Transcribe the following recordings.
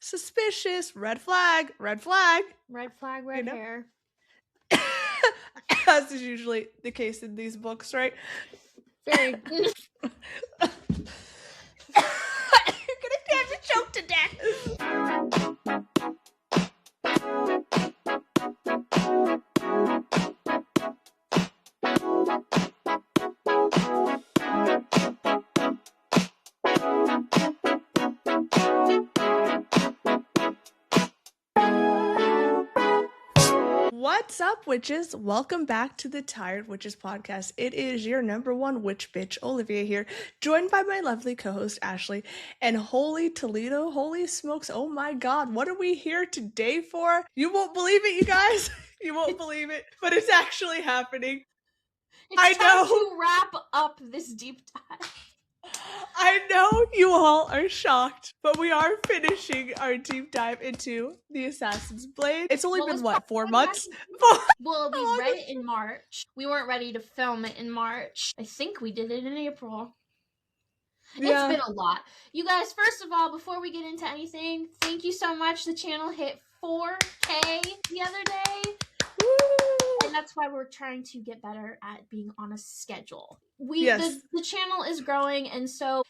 Suspicious. Red flag. Red flag. Red flag, red hair. As is usually the case in these books, right? Very. You're gonna have me choke to death. What's up, witches? Welcome back to the Tired Witches podcast. It is your number one witch bitch, Olivia here, joined by my lovely co-host, Ashley. And holy Toledo, holy smokes, oh my god, what are we here today for? You won't believe it, you guys. You won't believe it, but it's actually happening. It's time to wrap up this deep dive. I know you all are shocked, but we are finishing our deep dive into the Assassin's Blade. It's only been, 4 months? Well, we read it in March. We weren't ready to film it in March. I think we did it in April. Yeah. It's been a lot. You guys, first of all, before we get into anything, thank you so much. The channel hit 4K the other day. Woo! And that's why we're trying to get better at being on a schedule. The channel is growing, and so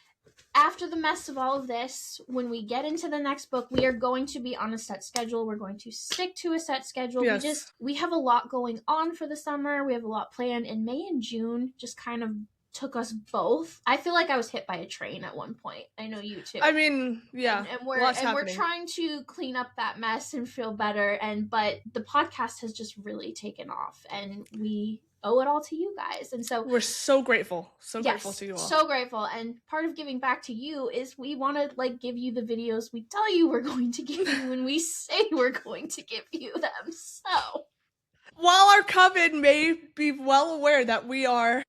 after the mess of all of this, when we get into the next book, we are going to be on a set schedule. We're going to stick to a set schedule. Yes. We have a lot going on for the summer. We have a lot planned, and May and June just kind of took us both. I feel like I was hit by a train at one point. I know you too. I mean, yeah. And we're trying to clean up that mess and feel better. But the podcast has just really taken off, and we owe it all to you guys. And so we're so grateful. Grateful to you all. So grateful. And part of giving back to you is we want to give you the videos we tell you we're going to give you when we say we're going to give you them. So while our coven may be well aware that we are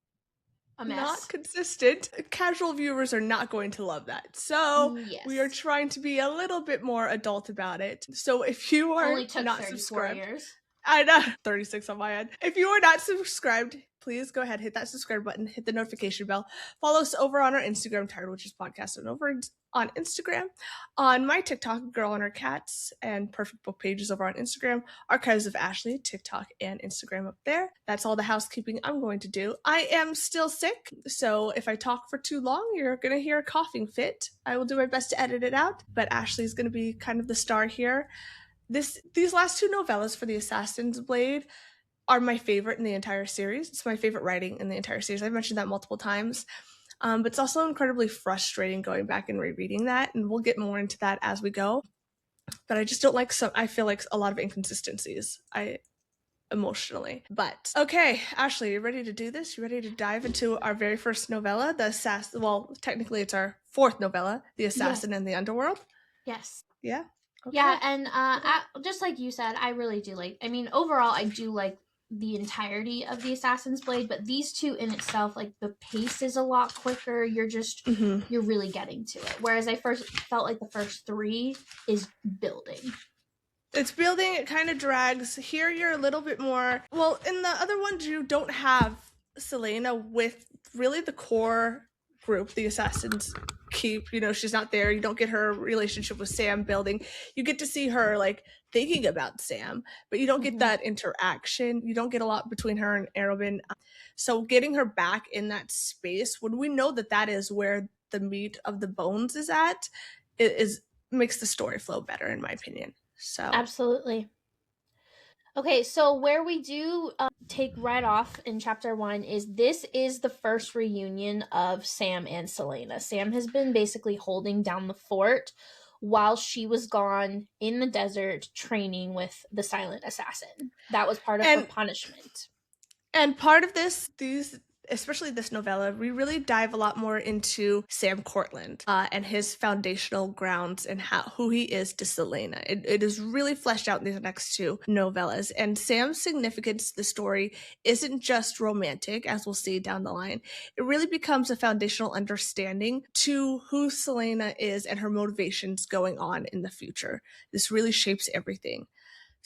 not consistent, casual viewers are not going to love that. So we are trying to be a little bit more adult about it. So if you are not subscribed, I know 36 on my end. If you are not subscribed, please go ahead, hit that subscribe button, hit the notification bell. Follow us over on our Instagram, Tired Witches Podcast, and over on Instagram. On my TikTok, Girl and Her Cats, and Perfect Book Pages over on Instagram. Archives of Ashley, TikTok, and Instagram up there. That's all the housekeeping I'm going to do. I am still sick, so if I talk for too long, you're going to hear a coughing fit. I will do my best to edit it out, but Ashley's going to be kind of the star here. These last two novellas for the Assassin's Blade are my favorite in the entire series. It's my favorite writing in the entire series. I've mentioned that multiple times. But it's also incredibly frustrating going back and rereading that, and we'll get more into that as we go. But I just don't like I feel like a lot of inconsistencies emotionally. But okay, Ashley, you ready to do this? You ready to dive into our very first novella, the Assassin? Well, technically it's our fourth novella, The Assassin and the Underworld. Yes. Yeah. Okay. Yeah, and just like you said, I really do overall, I do like the entirety of the Assassin's Blade, but these two in itself, the pace is a lot quicker. You're just, you're really getting to it. Whereas I first felt like the first three is building. It's building, it kind of drags. Here you're a little bit more, well, in the other ones you don't have Celaena with really the core group, the Assassins keep, she's not there. You don't get her relationship with Sam building. You get to see her thinking about Sam, but you don't get that interaction. You don't get a lot between her and Arobyn. So getting her back in that space when we know that is where the meat of the bones is at, makes the story flow better, in my opinion. So absolutely. Okay, so where we do take right off in chapter 1 is the first reunion of Sam and Celaena. Sam has been basically holding down the fort while she was gone in the desert training with the silent assassin. That was part of her punishment. And part of especially this novella, we really dive a lot more into Sam Cortland and his foundational grounds and who he is to Celaena. It is really fleshed out in these next two novellas. And Sam's significance to the story isn't just romantic, as we'll see down the line. It really becomes a foundational understanding to who Celaena is and her motivations going on in the future. This really shapes everything.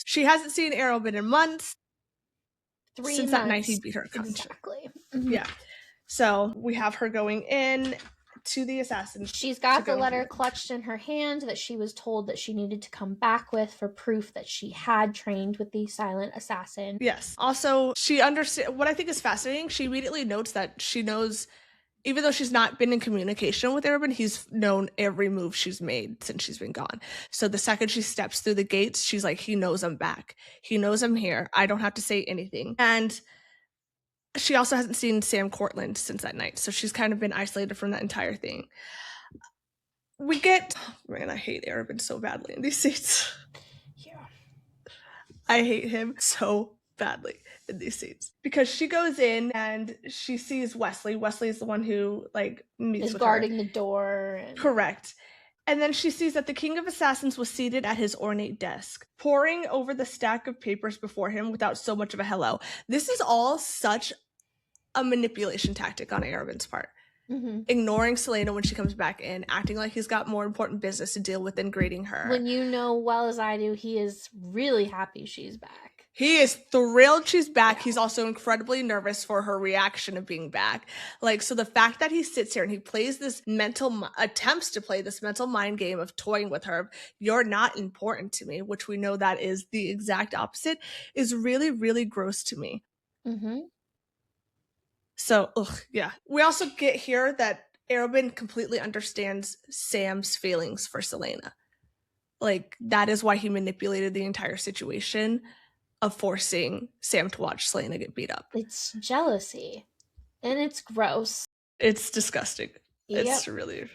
She hasn't seen Arrobyn in months. 3 since months. That night he beat her. Exactly. Yeah. So we have her going in to the assassins. She's got the letter clutched in her hand that she was told that she needed to come back with for proof that she had trained with the silent assassin. Yes. Also, she understands what I think is fascinating. She immediately notes that she knows, even though she's not been in communication with Arobynn, he's known every move she's made since she's been gone. So the second she steps through the gates, she's like, he knows I'm back. He knows I'm here. I don't have to say anything. And she also hasn't seen Sam Cortland since that night. So she's kind of been isolated from that entire thing. We get, man, I hate Arobynn so badly in these scenes. Yeah. I hate him so badly in these scenes because she goes in and she sees Wesley. Wesley is the one who meets with guarding her. the door. Correct. And then she sees that the King of Assassins was seated at his ornate desk, poring over the stack of papers before him without so much of a hello. This is all such a manipulation tactic on Arobynn's part. Mm-hmm. Ignoring Celaena when she comes back in, acting like he's got more important business to deal with than greeting her. When you know well as I do, he is really happy she's back. He is thrilled she's back. Yeah. He's also incredibly nervous for her reaction of being back. So the fact that he sits here and he plays this attempts to play this mental mind game of toying with her, you're not important to me, which we know that is the exact opposite, is really, really gross to me. Mm-hmm. So, yeah. We also get here that Arobynn completely understands Sam's feelings for Celaena. That is why he manipulated the entire situation of forcing Sam to watch Celaena get beat up. It's jealousy. And it's gross. It's disgusting. Yep. It's really...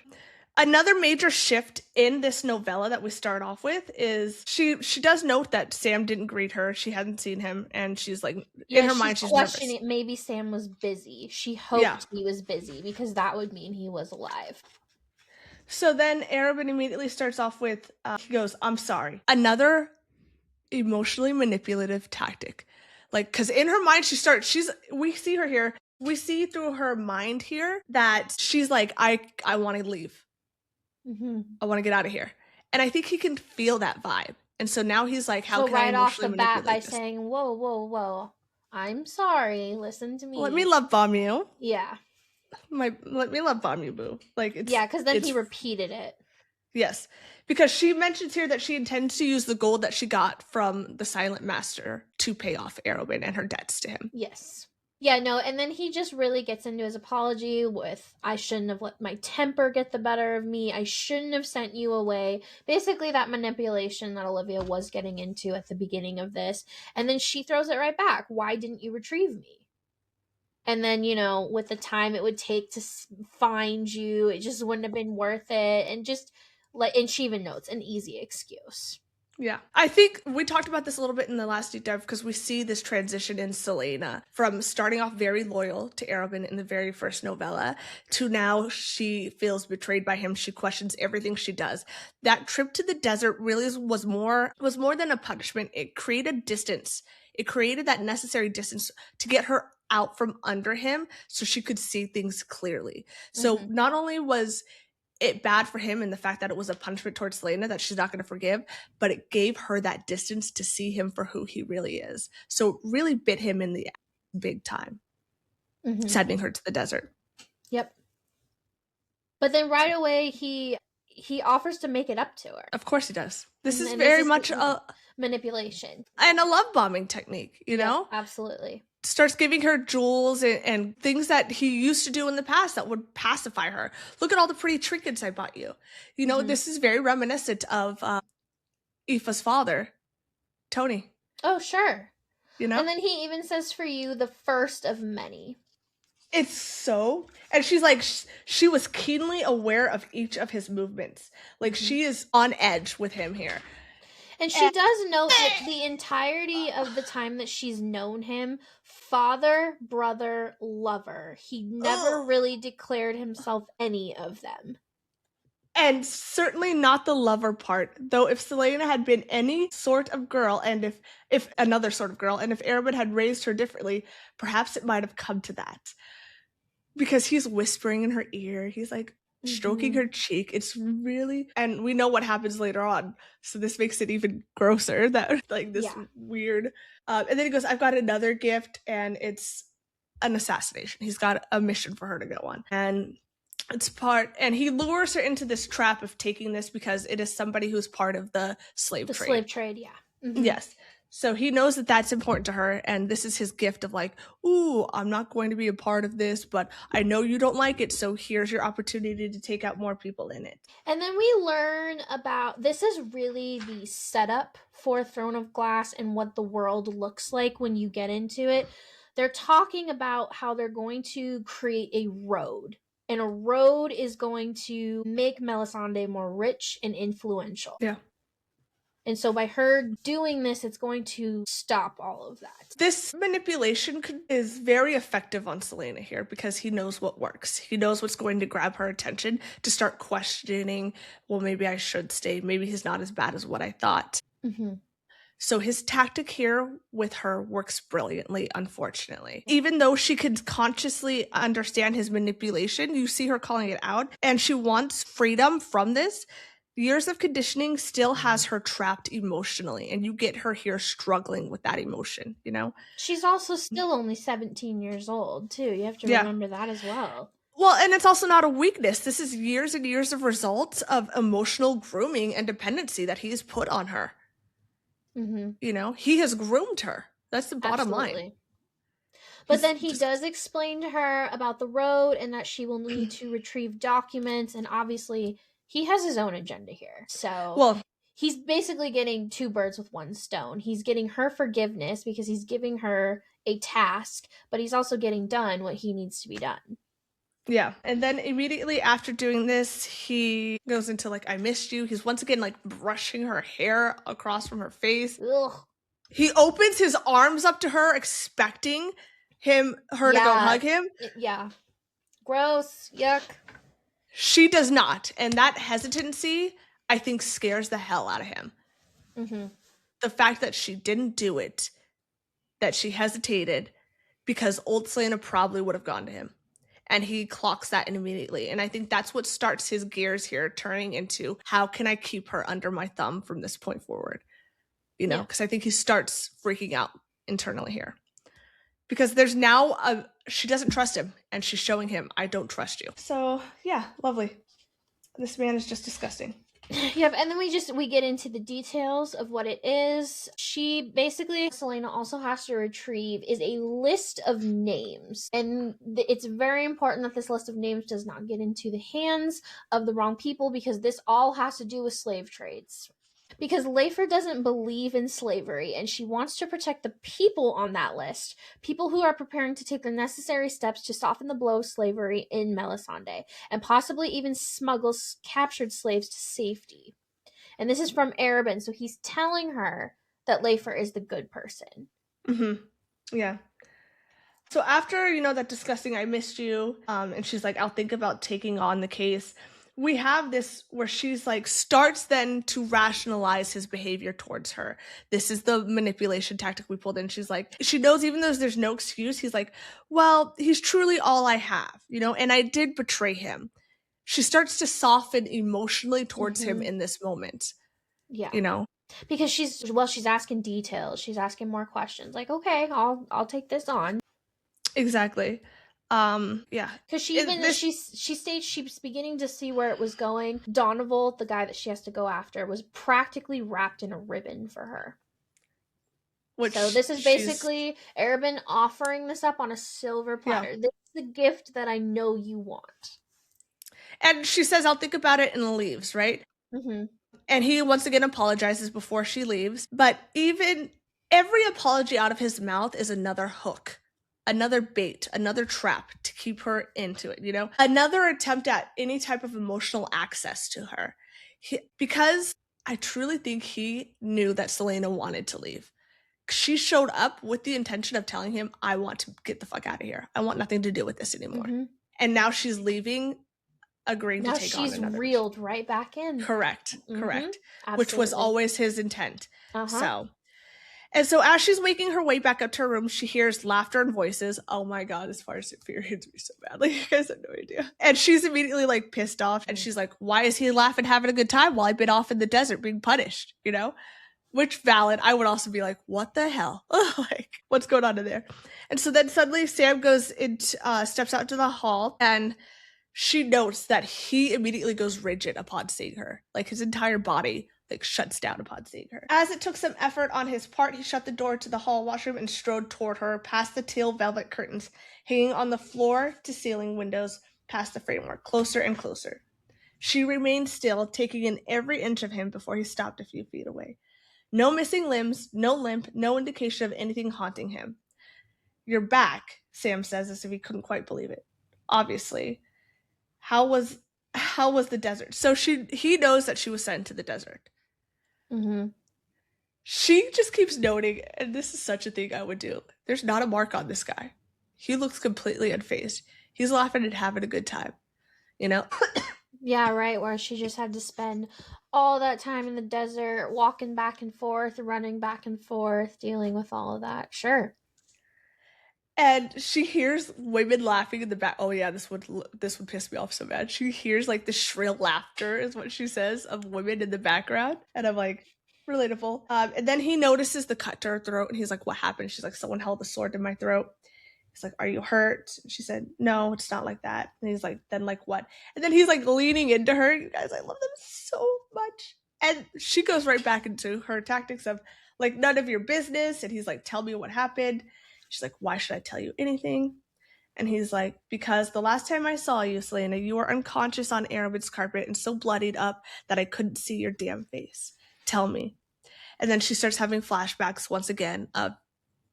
Another major shift in this novella that we start off with is she does note that Sam didn't greet her. She hadn't seen him, and she's in her mind she's questioning nervous. Maybe Sam was busy. She hoped he was busy because that would mean he was alive. So then Arobynn immediately starts off with, he goes, "I'm sorry." Another emotionally manipulative tactic. Because in her mind we see her here. We see through her mind here that she's like, I want to leave. Mm-hmm. I want to get out of here. And I think he can feel that vibe. And so now he's like, how can I emotionally manipulate off the bat by saying, whoa, I'm sorry, listen to me. Let me love bomb you. Yeah. Let me love bomb you, boo. Because then he repeated it. Yes. Because she mentions here that she intends to use the gold that she got from the Silent Master to pay off Arobynn and her debts to him. Yes. Yeah, no, and then he just really gets into his apology with, I shouldn't have let my temper get the better of me. I shouldn't have sent you away. Basically that manipulation that Olivia was getting into at the beginning of this. And then she throws it right back. Why didn't you retrieve me? And then, with the time it would take to find you, it just wouldn't have been worth it. And just, and she even notes, an easy excuse. Yeah. I think we talked about this a little bit in the last deep dive because we see this transition in Celaena from starting off very loyal to Arobynn in the very first novella to now she feels betrayed by him. She questions everything she does. That trip to the desert really was more than a punishment. It created distance. It created that necessary distance to get her out from under him so she could see things clearly. So not only was it bad for him and the fact that it was a punishment towards Celaena that she's not going to forgive, but it gave her that distance to see him for who he really is. So it really bit him in the big time, sending her to the desert. Yep. But then right away, he offers to make it up to her. Of course he does. This is very much a manipulation and a love bombing technique, you know? Absolutely. Starts giving her jewels and things that he used to do in the past that would pacify her. Look at all the pretty trinkets I bought you. This is very reminiscent of Aoife's father, Tony. Oh, sure. And then he even says, for you, the first of many. It's so... And she's like, she was keenly aware of each of his movements. She is on edge with him here. And she does note that the entirety of the time that she's known him, father, brother, lover, he never really declared himself any of them. And certainly not the lover part, though if Celaena had been any sort of girl, and if another sort of girl, and if Arobynn had raised her differently, perhaps it might have come to that. Because he's whispering in her ear, he's stroking her cheek. It's really, and we know what happens later on, so this makes it even grosser that weird and then he goes, I've got another gift and it's an assassination. He's got a mission for her to go on, and And he lures her into this trap of taking this because it is somebody who's part of the slave trade. The slave trade, yeah. Mm-hmm. Yes. So he knows that that's important to her, and this is his gift of like, ooh, I'm not going to be a part of this, but I know you don't like it, so here's your opportunity to take out more people in it. And then we learn about, this is really the setup for Throne of Glass and what the world looks like when you get into it. They're talking about how they're going to create a road. And a road is going to make Melisande more rich and influential. Yeah. And so by her doing this, it's going to stop all of that. This manipulation is very effective on Celaena here because he knows what works. He knows what's going to grab her attention to start questioning, well, maybe I should stay. Maybe he's not as bad as what I thought. Mm-hmm. So his tactic here with her works brilliantly, unfortunately. Even though she could consciously understand his manipulation, you see her calling it out, and she wants freedom from this. Years of conditioning still has her trapped emotionally, and you get her here struggling with that emotion, you know? She's also still only 17 years old, too. You have to remember that as well. Well, and it's also not a weakness. This is years and years of results of emotional grooming and dependency that he's put on her. Mm-hmm. You know, he has groomed her. That's the bottom line. But then he does explain to her about the road and that she will need to retrieve documents, and obviously he has his own agenda here. So he's basically getting two birds with one stone. He's getting her forgiveness because he's giving her a task, but he's also getting done what he needs to be done. Yeah. And then immediately after doing this, he goes into like, I missed you. He's once again like brushing her hair across from her face. Ugh. He opens his arms up to her, expecting her to go hug him. Yeah. Gross. Yuck. She does not. And that hesitancy, I think, scares the hell out of him. Mm-hmm. The fact that she didn't do it, that she hesitated, because old Celaena probably would have gone to him. And he clocks that immediately. And I think that's what starts his gears here, turning into, how can I keep her under my thumb from this point forward? You know, because I think he starts freaking out internally here. Because there's now she doesn't trust him, and she's showing him, I don't trust you. So, yeah, lovely. This man is just disgusting. Yep, and then we get into the details of what it is. She basically, Celaena also has to retrieve is a list of names. And it's very important that this list of names does not get into the hands of the wrong people, because this all has to do with slave trades. Because Leifer doesn't believe in slavery, and she wants to protect the people on that list. People who are preparing to take the necessary steps to soften the blow of slavery in Melisande, and possibly even smuggle captured slaves to safety. And this is from Arobyn, so he's telling her that Leifer is the good person. Mm-hmm. Yeah. So after, that disgusting, I missed you, and she's like, I'll think about taking on the case. We have this where she's like, starts then to rationalize his behavior towards her. This is the manipulation tactic we pulled in. She's like, she knows even though there's no excuse, he's like, well, he's truly all I have, and I did betray him. She starts to soften emotionally towards him in this moment. Yeah. Because she's asking details. She's asking more questions. Like, okay, I'll take this on. Exactly. Yeah. Because she states she's beginning to see where it was going. Donoval, the guy that she has to go after, was practically wrapped in a ribbon for her. So this is basically Arobyn offering this up on a silver platter. Yeah. This is the gift that I know you want. And she says, I'll think about it, and leaves, right? Mm-hmm. And he once again apologizes before she leaves. But even every apology out of his mouth is another hook. Another bait, another trap to keep her into it, Another attempt at any type of emotional access to her. Because I truly think he knew that Celaena wanted to leave. She showed up with the intention of telling him, I want to get the fuck out of here. I want nothing to do with this anymore. Mm-hmm. And now she's leaving, agreeing to take on another. Now she's reeled right back in. Correct. Absolutely. Which was always his intent. Uh-huh. And so as she's making her way back up to her room, she hears laughter and voices. Oh my God, this part infuriates me so badly. You guys have no idea. And she's immediately like pissed off. And she's like, why is he laughing, having a good time while I've been off in the desert being punished? Which valid. I would also be like, what the hell? Like, what's going on in there? And so then suddenly Sam goes and steps out to the hall, and she notes that he immediately goes rigid upon seeing her. Like, his entire body like shuts down upon seeing her. As it took some effort on his part, he shut the door to the hall washroom and strode toward her, past the teal velvet curtains hanging on the floor to ceiling windows, past the framework, closer and closer. She remained still, taking in every inch of him before he stopped a few feet away. No missing limbs, no limp, no indication of anything haunting him. "You're back," Sam says, as if he couldn't quite believe it. "Obviously. How was the desert?" So he knows that she was sent to the desert. Mm-hmm. She just keeps noting, and this is such a thing I would do, there's not a mark on this guy. He looks completely unfazed. He's laughing and having a good time, you know? Yeah, right, where she just had to spend all that time in the desert, walking back and forth, running back and forth, dealing with all of that. Sure. And she hears women laughing in the back. Oh yeah, this would piss me off so bad. She hears like the shrill laughter, is what she says, of women in the background, and I'm like, relatable. And then he notices the cut to her throat, and he's like, "What happened?" She's like, "Someone held a sword in my throat." He's like, "Are you hurt?" And she said, "No, it's not like that." And he's like, "Then like what?" And then he's like leaning into her. You guys, I love them so much. And she goes right back into her tactics of like, "None of your business." And he's like, "Tell me what happened." She's like, "Why should I tell you anything?" And he's like, "Because the last time I saw you, Celaena, you were unconscious on Arobyn's carpet and so bloodied up that I couldn't see your damn face. Tell me." And then she starts having flashbacks once again of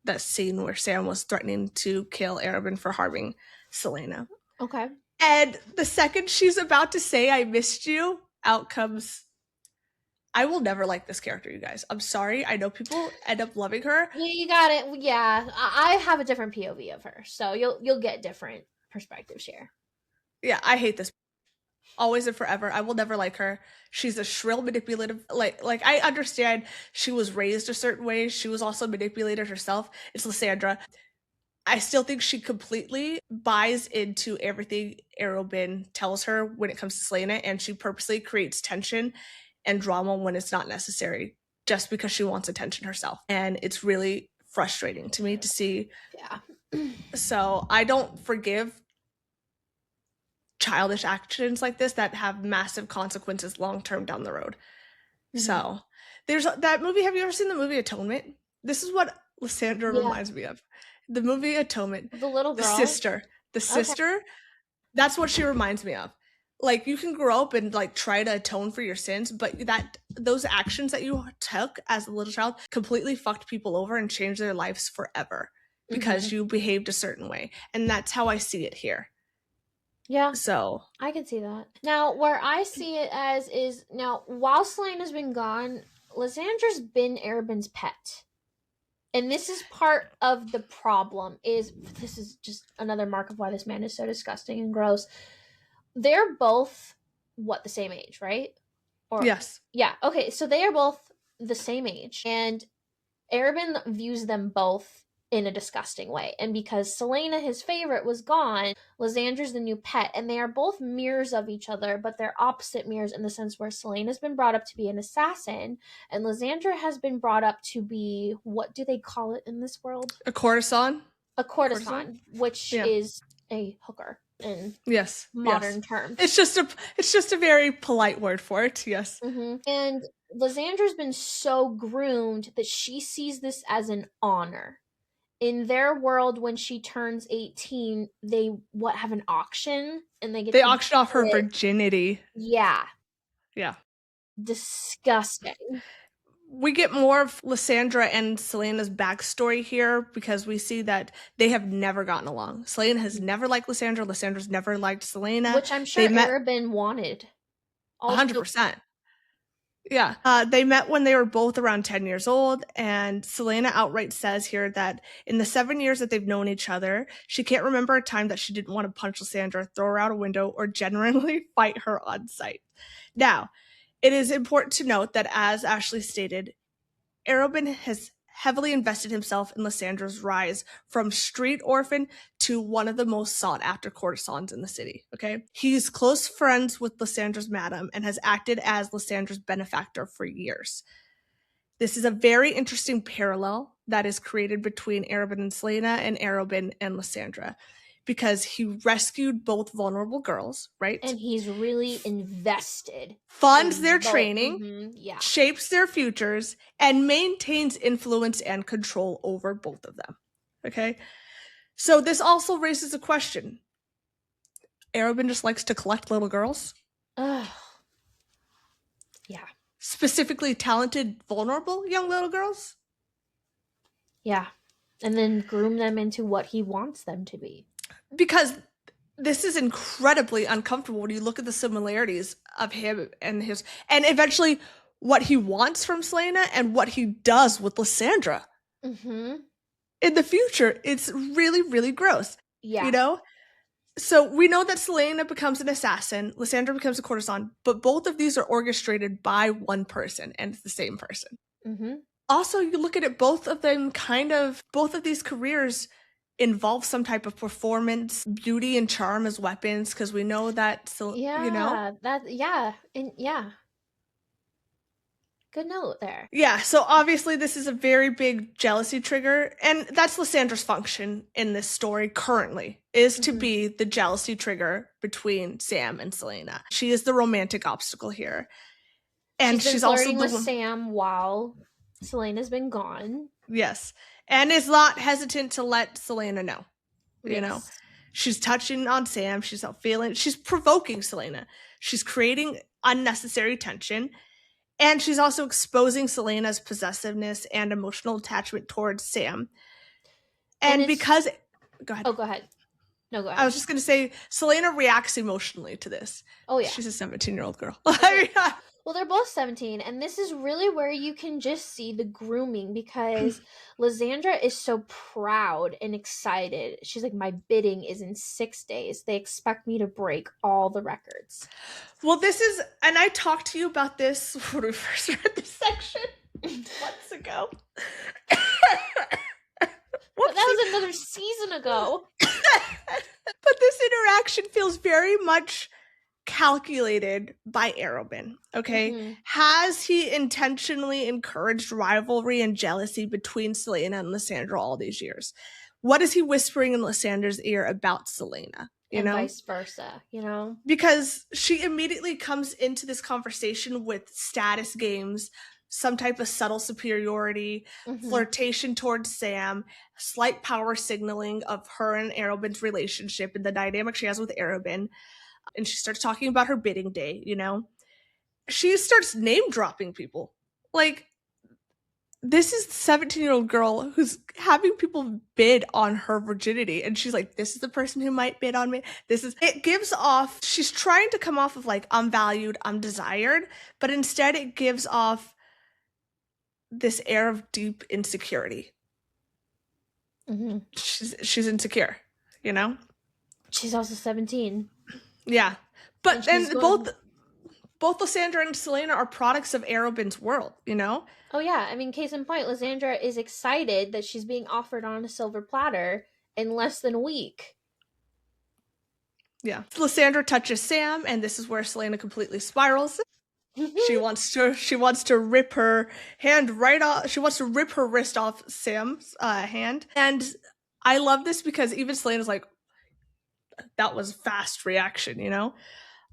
that scene where Sam was threatening to kill Arobyn for harming Celaena. Okay. And the second she's about to say, "I missed you," out comes, I will never like this character, you guys. I'm sorry. I know people end up loving her. Yeah, you got it. Yeah, I have a different POV of her, so you'll get different perspectives here. Yeah, I hate this. Always and forever. I will never like her. She's a shrill, manipulative. Like I understand she was raised a certain way. She was also manipulated herself. It's Lysandra. I still think she completely buys into everything Arobyn tells her when it comes to Celaena, and she purposely creates tension and drama when it's not necessary, just because she wants attention herself. And it's really frustrating to me to see. Yeah. So I don't forgive childish actions like this that have massive consequences long term down the road. Mm-hmm. So there's that movie. Have you ever seen the movie Atonement? This is what Lysandra reminds me of. The movie Atonement. The little girl. The sister. That's what she reminds me of. Like, you can grow up and like try to atone for your sins, but those actions that you took as a little child completely fucked people over and changed their lives forever because you behaved a certain way. And that's how I see it here. Yeah. So I can see that. Now, where I see it as is, now, while Celaena's been gone, Lysandra's been Arobyn's pet. And this is part of the problem, this is just another mark of why this man is so disgusting and gross. They're both, the same age, right? Yes. Yeah, okay, so they are both the same age. And Arobyn views them both in a disgusting way. And because Celaena, his favorite, was gone, Lysandra's the new pet, and they are both mirrors of each other, but they're opposite mirrors in the sense where Celaena's been brought up to be an assassin, and Lysandra has been brought up to be, what do they call it in this world? A courtesan? A courtesan, which is a hooker in modern terms. It's just a very polite word for it, yes. Mm-hmm. And Lysandra's been so groomed that she sees this as an honor. In their world, when she turns 18, they have an auction, and they auction off her virginity. Yeah. Yeah. Disgusting. We get more of Lysandra and Celaena's backstory here because we see that they have never gotten along. Celaena has never liked Lysandra. Lysandra's never liked Celaena. Which I'm sure Arobyn wanted. 100%. Yeah. They met when they were both around 10 years old, and Celaena outright says here that in the 7 years that they've known each other, she can't remember a time that she didn't want to punch Lysandra, throw her out a window, or genuinely fight her on sight. Now, it is important to note that, as Ashley stated, Arobyn has heavily invested himself in Lysandra's rise from street orphan to one of the most sought-after courtesans in the city, okay? He's close friends with Lysandra's madam and has acted as Lysandra's benefactor for years. This is a very interesting parallel that is created between Arobyn and Celaena and Arobyn and Lysandra, because he rescued both vulnerable girls, right? And he's really invested. Funds their training, shapes their futures, and maintains influence and control over both of them. Okay? So this also raises a question. Arobynn just likes to collect little girls? Yeah. Specifically talented, vulnerable young little girls? Yeah. And then groom them into what he wants them to be. Because this is incredibly uncomfortable when you look at the similarities of him and his, and eventually what he wants from Celaena and what he does with Lysandra. In the future, it's really, really gross. Yeah. You know? So we know that Celaena becomes an assassin, Lysandra becomes a courtesan, but both of these are orchestrated by one person, and it's the same person. Also, you look at it, both of these careers involve some type of performance, beauty and charm as weapons, because we know that, you know? Good note there. Yeah, so obviously this is a very big jealousy trigger, and that's Lysandra's function in this story currently, is to be the jealousy trigger between Sam and Celaena. She is the romantic obstacle here. And she's also flirting with Sam while Celaena's been gone. Yes. And is not hesitant to let Celaena know. You know? She's touching on Sam, she's provoking Celaena. She's creating unnecessary tension. And she's also exposing Celena's possessiveness and emotional attachment towards Sam. And because... Go ahead. Oh, go ahead. No, go ahead. I was just going to say, Celaena reacts emotionally to this. Oh, yeah. She's a 17-year-old girl. Well, they're both 17, and this is really where you can just see the grooming, because Lysandra is so proud and excited. She's like, my bidding is in 6 days. They expect me to break all the records. Well, this is, and I talked to you about this when we first read this section months ago. But that was another season ago. But this interaction feels very much calculated by Arobynn, okay? Has he intentionally encouraged rivalry and jealousy between Celaena and Lysandra all these years? What is he whispering in Lysandra's ear about Celaena? You know? Vice versa, you know? Because she immediately comes into this conversation with status games, some type of subtle superiority, flirtation towards Sam, slight power signaling of her and Arobynn's relationship and the dynamic she has with Arobynn. And she starts talking about her bidding day, you know? She starts name-dropping people. Like, this is the 17-year-old girl who's having people bid on her virginity. And she's like, this is the person who might bid on me. It gives off, she's trying to come off of like, I'm valued, I'm desired. But instead it gives off this air of deep insecurity. She's insecure, you know? She's also 17. Yeah, but then both Lysandra and Celaena are products of Arobynn's world, you know? Oh yeah, I mean, case in point, Lysandra is excited that she's being offered on a silver platter in less than a week. Yeah. Lysandra touches Sam, and this is where Celaena completely spirals. She wants to rip her hand right off. She wants to rip her wrist off Sam's hand. And I love this because even Celaena's like, that was fast reaction, you know?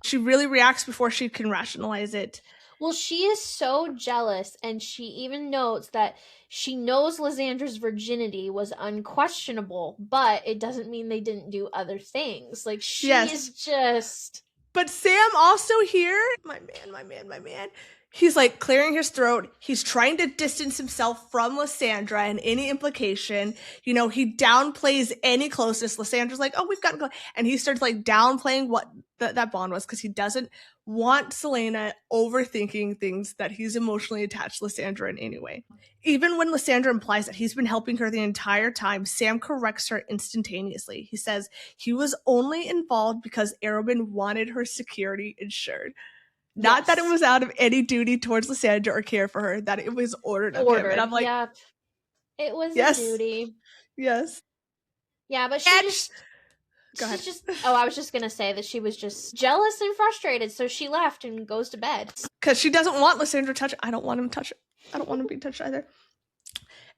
She really reacts before she can rationalize it. Well, she is so jealous, and she even notes that she knows Lysandra's virginity was unquestionable, but it doesn't mean they didn't do other things. Like, she is just... But Sam also here, my man, he's like clearing his throat. He's trying to distance himself from Lysandra and any implication. You know, he downplays any closeness. Lysandra's like, oh, we've gotten close. And he starts like downplaying what that bond was because he doesn't want Celaena overthinking things that he's emotionally attached to Lysandra in any way. Even when Lysandra implies that he's been helping her the entire time, Sam corrects her instantaneously. He says he was only involved because Arobynn wanted her security ensured. Not that it was out of any duty towards Lysandra or care for her, that it was ordered of him. And I'm like, yep. It was a duty. Yes. Yeah, but Go ahead. I was just going to say that she was just jealous and frustrated, so she left and goes to bed. Because she doesn't want Lysandra to touch it. I don't want him to touch it. I don't want him to be touched either.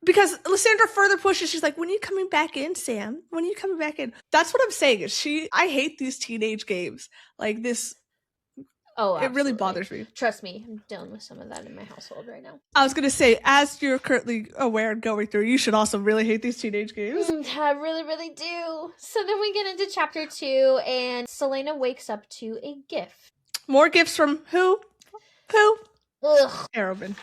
Because Lysandra further pushes, she's like, when are you coming back in, Sam? When are you coming back in? That's what I'm saying. I hate these teenage games. Like this. Oh, absolutely. It really bothers me. Trust me, I'm dealing with some of that in my household right now. I was going to say, as you're currently aware and going through, you should also really hate these teenage games. I really, really do. So then we get into chapter 2, and Celaena wakes up to a gift. More gifts from who? Who? Ugh. Arobynn.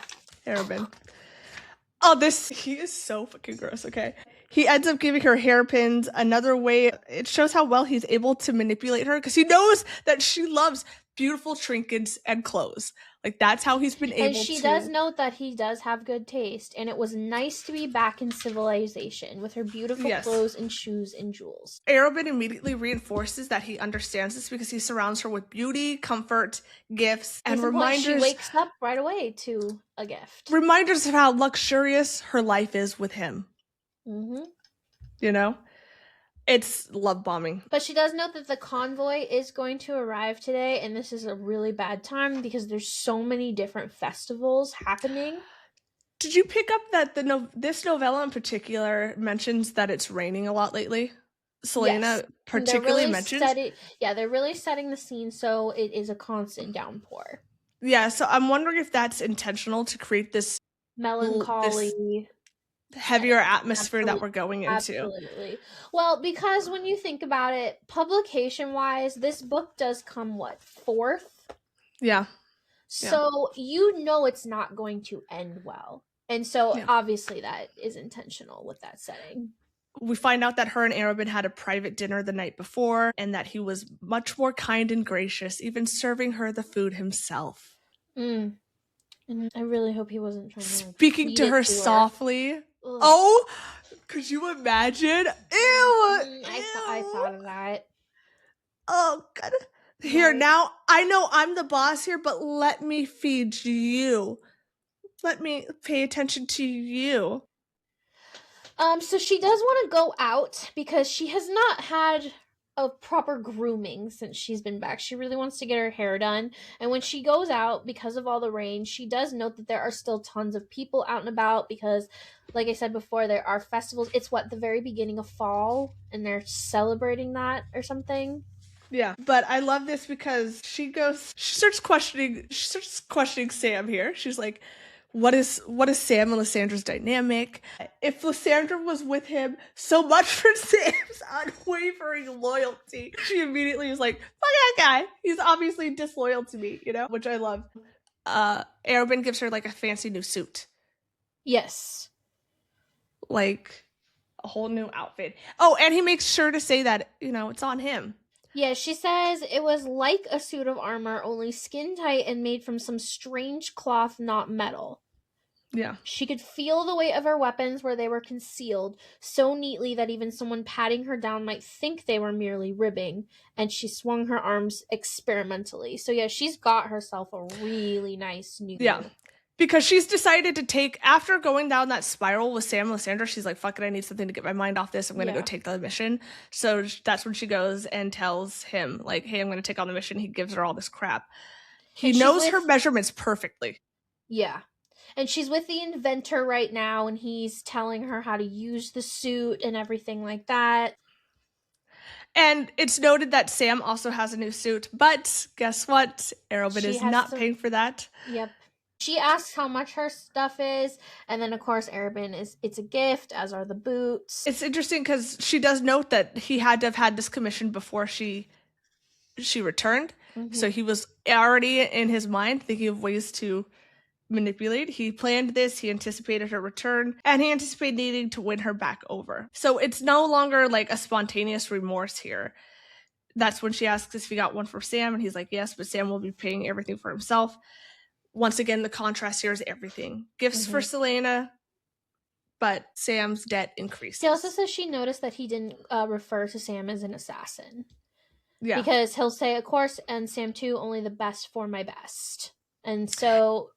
Oh, he is so fucking gross, okay? He ends up giving her hairpins. Another way, it shows how well he's able to manipulate her because he knows that she loves beautiful trinkets and clothes. Like, that's how he's been able to. And she does note that he does have good taste, and it was nice to be back in civilization with her beautiful clothes and shoes and jewels. Arobynn immediately reinforces that he understands this because he surrounds her with beauty, comfort, gifts, and reminders. She wakes up right away to a gift. Reminders of how luxurious her life is with him. Mm-hmm. You know? It's love bombing. But she does note that the convoy is going to arrive today, and this is a really bad time because there's so many different festivals happening. Did you pick up that this novella in particular mentions that it's raining a lot lately? Celaena particularly mentions. They're really setting the scene so it is a constant downpour. Yeah, so I'm wondering if that's intentional to create this melancholy, heavier atmosphere that we're going into. Absolutely. Well, because when you think about it, publication-wise, this book does come, fourth? Yeah. So you know it's not going to end well. And so obviously that is intentional with that setting. We find out that her and Arobynn had a private dinner the night before and that he was much more kind and gracious, even serving her the food himself. And I really hope he wasn't trying to speaking to her softly. Ugh. Oh, could you imagine? Ew. I thought of that. Oh, God. Here, now, I know I'm the boss here, but let me feed you. Let me pay attention to you. So she does want to go out because she has not had a proper grooming since she's been back. She really wants to get her hair done. And when she goes out, because of all the rain, she does note that there are still tons of people out and about because, like I said before, there are festivals. It's the very beginning of fall, and they're celebrating that or something. Yeah, but I love this because she starts questioning Sam here. She's like, what is Sam and Lysandra's dynamic? If Lysandra was with him, so much for Sam's unwavering loyalty. She immediately was like, fuck that guy. He's obviously disloyal to me, which I love. Arobynn gives her like a fancy new suit. Yes. Like a whole new outfit. Oh, and he makes sure to say that, it's on him. Yeah, she says it was like a suit of armor, only skin tight and made from some strange cloth, not metal. Yeah. She could feel the weight of her weapons where they were concealed so neatly that even someone patting her down might think they were merely ribbing, and she swung her arms experimentally. So yeah, she's got herself a really nice new... Yeah. Because she's decided to take, after going down that spiral with Sam and Lysandra, she's like, fuck it, I need something to get my mind off this. I'm going to go take the mission. So that's when she goes and tells him, like, hey, I'm going to take on the mission. He gives her all this crap. He knows her measurements perfectly. Yeah. And she's with the inventor right now, and he's telling her how to use the suit and everything like that. And it's noted that Sam also has a new suit. But guess what? Arobynn is not paying for that. Yep. She asks how much her stuff is, and then, of course, Arobynn it's a gift, as are the boots. It's interesting because she does note that he had to have had this commission before she returned. Mm-hmm. So he was already in his mind thinking of ways to manipulate. He planned this, he anticipated her return, and he anticipated needing to win her back over. So it's no longer like a spontaneous remorse here. That's when she asks if he got one for Sam, and he's like, yes, but Sam will be paying everything for himself. Once again, the contrast here is everything. Gifts for Celaena, but Sam's debt increases. She also says she noticed that he didn't refer to Sam as an assassin. Yeah. Because he'll say, of course, and Sam too, only the best for my best. And so...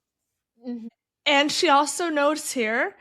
And she also notes here,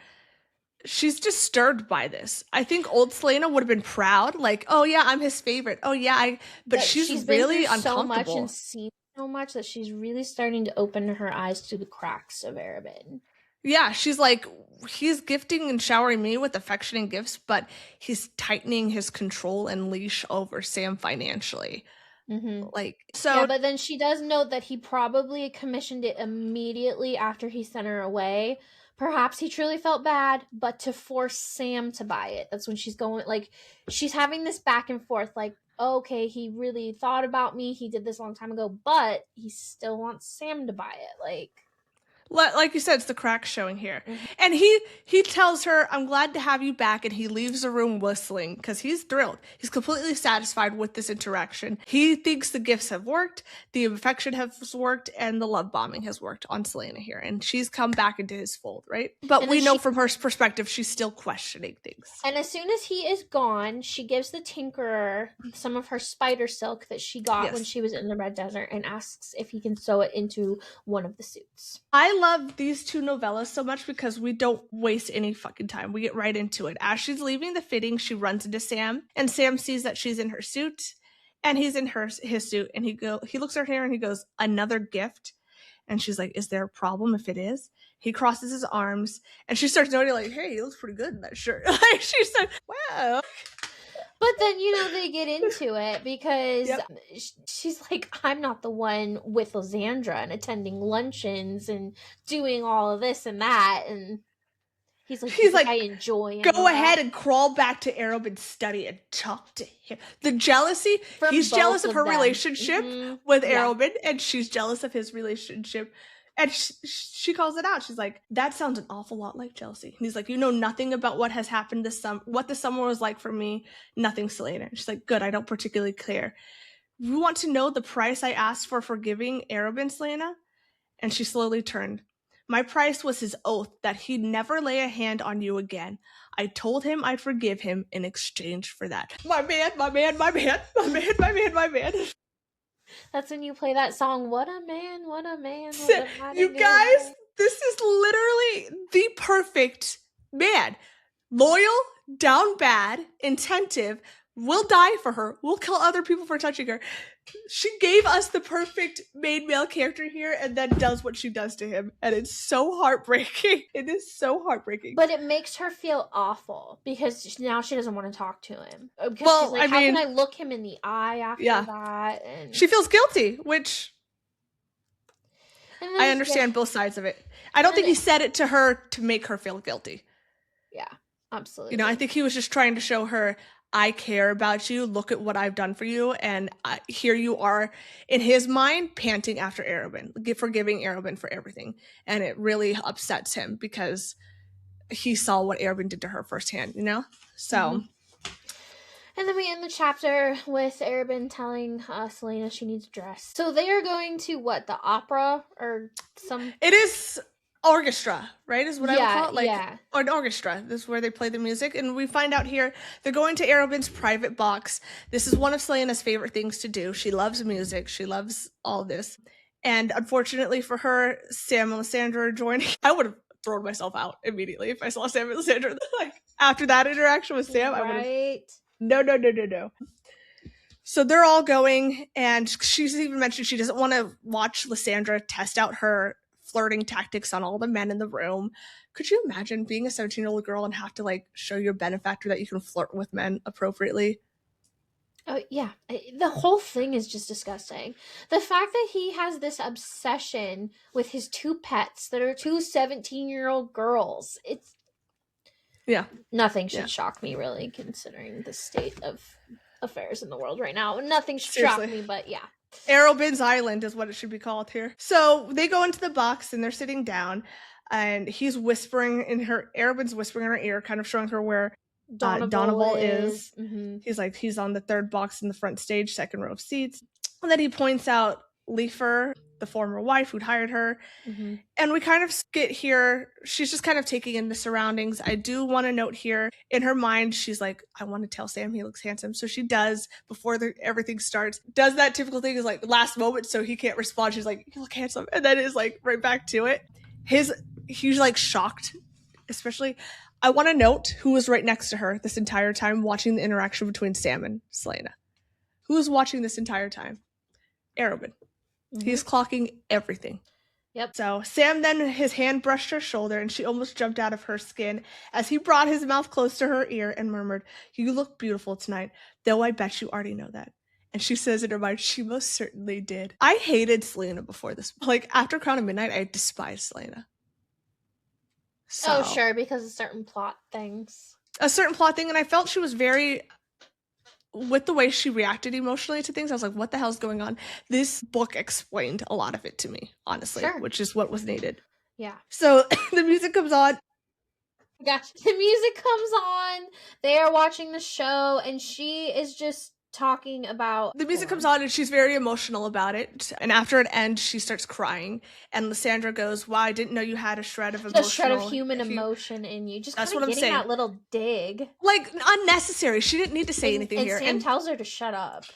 she's disturbed by this. I think old Celaena would have been proud, like, oh yeah, I'm his favorite. Oh yeah, but she's really uncomfortable. So much and seen so much that she's really starting to open her eyes to the cracks of Arobynn. Yeah, she's like, he's gifting and showering me with affection and gifts, but he's tightening his control and leash over Sam financially. Like, so yeah, but then she does note that he probably commissioned it immediately after he sent her away. Perhaps he truly felt bad, but to force Sam to buy it. That's when she's going, like, she's having this back and forth, like, okay, he really thought about me, he did this a long time ago, but he still wants Sam to buy it. Like you said, it's the cracks showing here. And he tells her, I'm glad to have you back, and he leaves the room whistling because he's thrilled. He's completely satisfied with this interaction. He thinks the gifts have worked, the affection has worked, and the love bombing has worked on Celaena here. And she's come back into his fold, right? But we know from her perspective, she's still questioning things. And as soon as he is gone, she gives the Tinkerer some of her spider silk that she got when she was in the Red Desert and asks if he can sew it into one of the suits. I love these two novellas so much because we don't waste any fucking time. We get right into it. As she's leaving the fitting, she runs into Sam, and Sam sees that she's in her suit, and he's in his suit, and he looks at her and he goes, another gift? And she's like, is there a problem if it is? He crosses his arms, and she starts noting, like, hey, he looks pretty good in that shirt. Like, she's like, wow. But then, they get into it because she's like, I'm not the one with Lysandra and attending luncheons and doing all of this and that. And he's like, I enjoy it. Go ahead and crawl back to Arobyn's study and talk to him. The jealousy, he's jealous of her relationship with Arobyn, and she's jealous of his relationship. And she calls it out. She's like, that sounds an awful lot like jealousy. And he's like, you know nothing about what has happened this summer, what the summer was like for me. Nothing, Celaena. She's like, good, I don't particularly care. You want to know the price I asked for forgiving Arobyn, Celaena? And she slowly turned. My price was his oath that he'd never lay a hand on you again. I told him I'd forgive him in exchange for that. My man, my man, my man, my man, my man, my man. That's when you play that song, What a Man, What a Man. What a you guys, this is literally the perfect man. Loyal, down bad, attentive, will die for her, will kill other people for touching her. She gave us the perfect main male character here, and then does what she does to him. And it's so heartbreaking. It is so heartbreaking. But it makes her feel awful because now she doesn't want to talk to him. Because she's like, how can I look him in the eye after that? And she feels guilty, which I understand both sides of it. I don't think he said it to her to make her feel guilty. Yeah, absolutely. I think he was just trying to show her, I care about you. Look at what I've done for you. And here you are, in his mind, panting after Arobyn, forgiving Arobyn for everything. And it really upsets him because he saw what Arobyn did to her firsthand, So. And then we end the chapter with Arobyn telling Celaena she needs a dress. So they are going to the opera or some... It is... orchestra, right, is what I would call it, or an orchestra. This is where they play the music, and we find out here they're going to Arobyn's private box. This is one of Celaena's favorite things to do. She loves music. She loves all this, and unfortunately for her, Sam and Lysandra are joining. I would have thrown myself out immediately if I saw Sam and Lysandra. Like, after that interaction with Sam, I would have... No. So they're all going, and she's even mentioned she doesn't want to watch Lysandra test out her flirting tactics on all the men in the room. Could you imagine being a 17-year-old girl and have to show your benefactor that you can flirt with men appropriately? Oh yeah, the whole thing is just disgusting. The fact that he has this obsession with his two pets that are two 17-year-old girls, it's nothing should shock me, really, considering the state of affairs in the world right now. Nothing should shock me, but yeah. Arobyn's Island is what it should be called here. So they go into the box and they're sitting down, and he's whispering in her. Arobyn's whispering in her ear, kind of showing her where Donoval is. Mm-hmm. He's like, he's on the third box in the front stage, second row of seats. And then he points out Leifer, the former wife who'd hired her. Mm-hmm. And we kind of get here. She's just kind of taking in the surroundings. I do want to note here, in her mind, she's like, I want to tell Sam he looks handsome. So she does, before everything starts, does that typical thing, is last moment so he can't respond. She's like, you look handsome. And then is right back to it. He's shocked, especially. I want to note who was right next to her this entire time watching the interaction between Sam and Celaena. Who was watching this entire time? Arobyn. Mm-hmm. He's clocking everything. Yep. So Sam then, his hand brushed her shoulder and she almost jumped out of her skin as he brought his mouth close to her ear and murmured, "You look beautiful tonight, though I bet you already know that." And she says in her mind, she most certainly did. I hated Celaena before this. Like, after Crown of Midnight, I despised Celaena. So, sure, because of certain plot things. A certain plot thing, and I felt she was very... with the way she reacted emotionally to things, I was like, what the hell's going on? This book explained a lot of it to me, honestly, sure. Which is what was needed. Yeah. So the music comes on. Gosh, the music comes on. They are watching the show, and she is just talking about... The music comes on, and she's very emotional about it. And after it ends, she starts crying. And Lysandra goes, "Wow, I didn't know you had a shred of emotion. A shred of human emotion in you." Just that's what I'm saying. That little dig. Like, unnecessary. She didn't need to say anything here. And Sam tells her to shut up.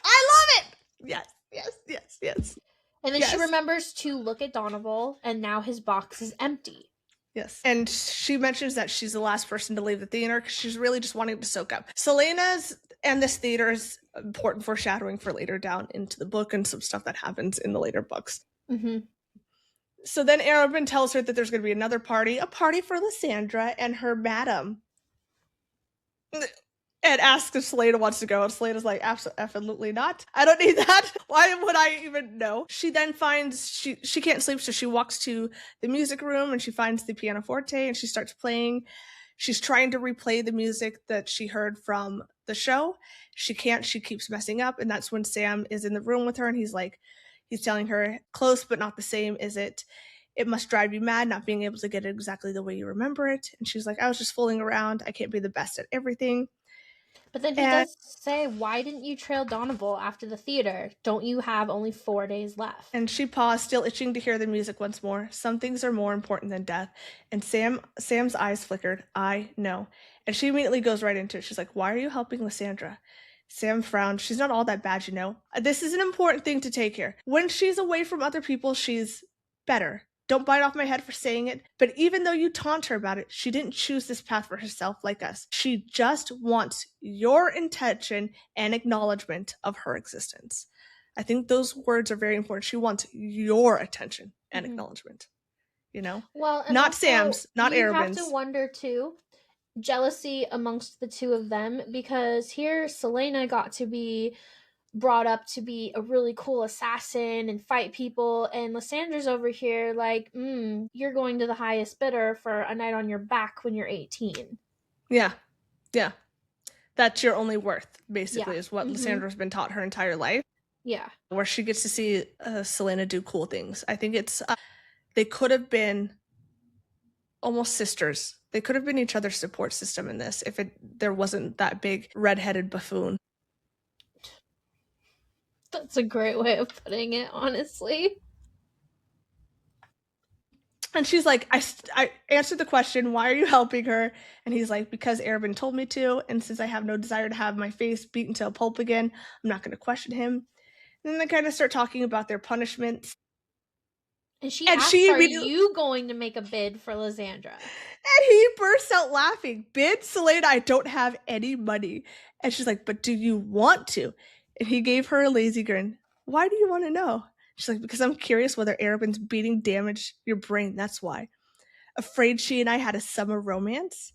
I love it! Yes. And then she remembers to look at Donovan, and now his box is empty. Yes. And she mentions that she's the last person to leave the theater because she's really just wanting to soak up. Celaena's and this theater is important foreshadowing for later down into the book and some stuff that happens in the later books. Mm-hmm. So then Arobyn tells her that there's going to be another party, a party for Lysandra and her madam. And asks if Celaena wants to go. And Celaena's like, absolutely not. I don't need that. Why would I even know? She then finds, she can't sleep, so she walks to the music room and she finds the pianoforte and she starts playing. She's trying to replay the music that she heard from the show. She can't. She keeps messing up. And that's when Sam is in the room with her and he's telling her, "Close, but not the same, is it? It must drive you mad not being able to get it exactly the way you remember it." And she's like, "I was just fooling around. I can't be the best at everything." But then he does say, "Why didn't you trail Donovan after the theater? Don't you have only 4 days left?" And she paused, still itching to hear the music once more. Some things are more important than death. And Sam's eyes flickered. "I know." And she immediately goes right into it. She's like, "Why are you helping Lysandra?" Sam frowned. "She's not all that bad, you know. This is an important thing to take here. When she's away from other people, she's better. Don't bite off my head for saying it, but even though you taunt her about it, she didn't choose this path for herself like us. She just wants your intention and acknowledgement of her existence." I think those words are very important. She wants your attention and acknowledgement, you know? Well, not also, Sam's, not Arobyn's. You have to wonder, too, jealousy amongst the two of them, because here Celaena got to be brought up to be a really cool assassin and fight people, and Lysandra's over here like, you're going to the highest bidder for a night on your back when you're 18. Yeah. That's your only worth, basically, is what Lysandra's been taught her entire life. Yeah. Where she gets to see Celaena do cool things. I think it's, they could have been almost sisters. They could have been each other's support system in this if there wasn't that big redheaded buffoon. That's a great way of putting it, honestly. And she's like, I answered the question, "Why are you helping her?" And he's like, "Because Arobyn told me to, and since I have no desire to have my face beaten to a pulp again, I'm not going to question him." And then they kind of start talking about their punishments. And she asks, "Are you going to make a bid for Lysandra?" And he bursts out laughing. "Bid, Celaena, I don't have any money." And she's like, "But do you want to?" And he gave her a lazy grin. "Why do you want to know?" She's like, "Because I'm curious whether Arobyn's beating damaged your brain. That's why. Afraid she and I had a summer romance."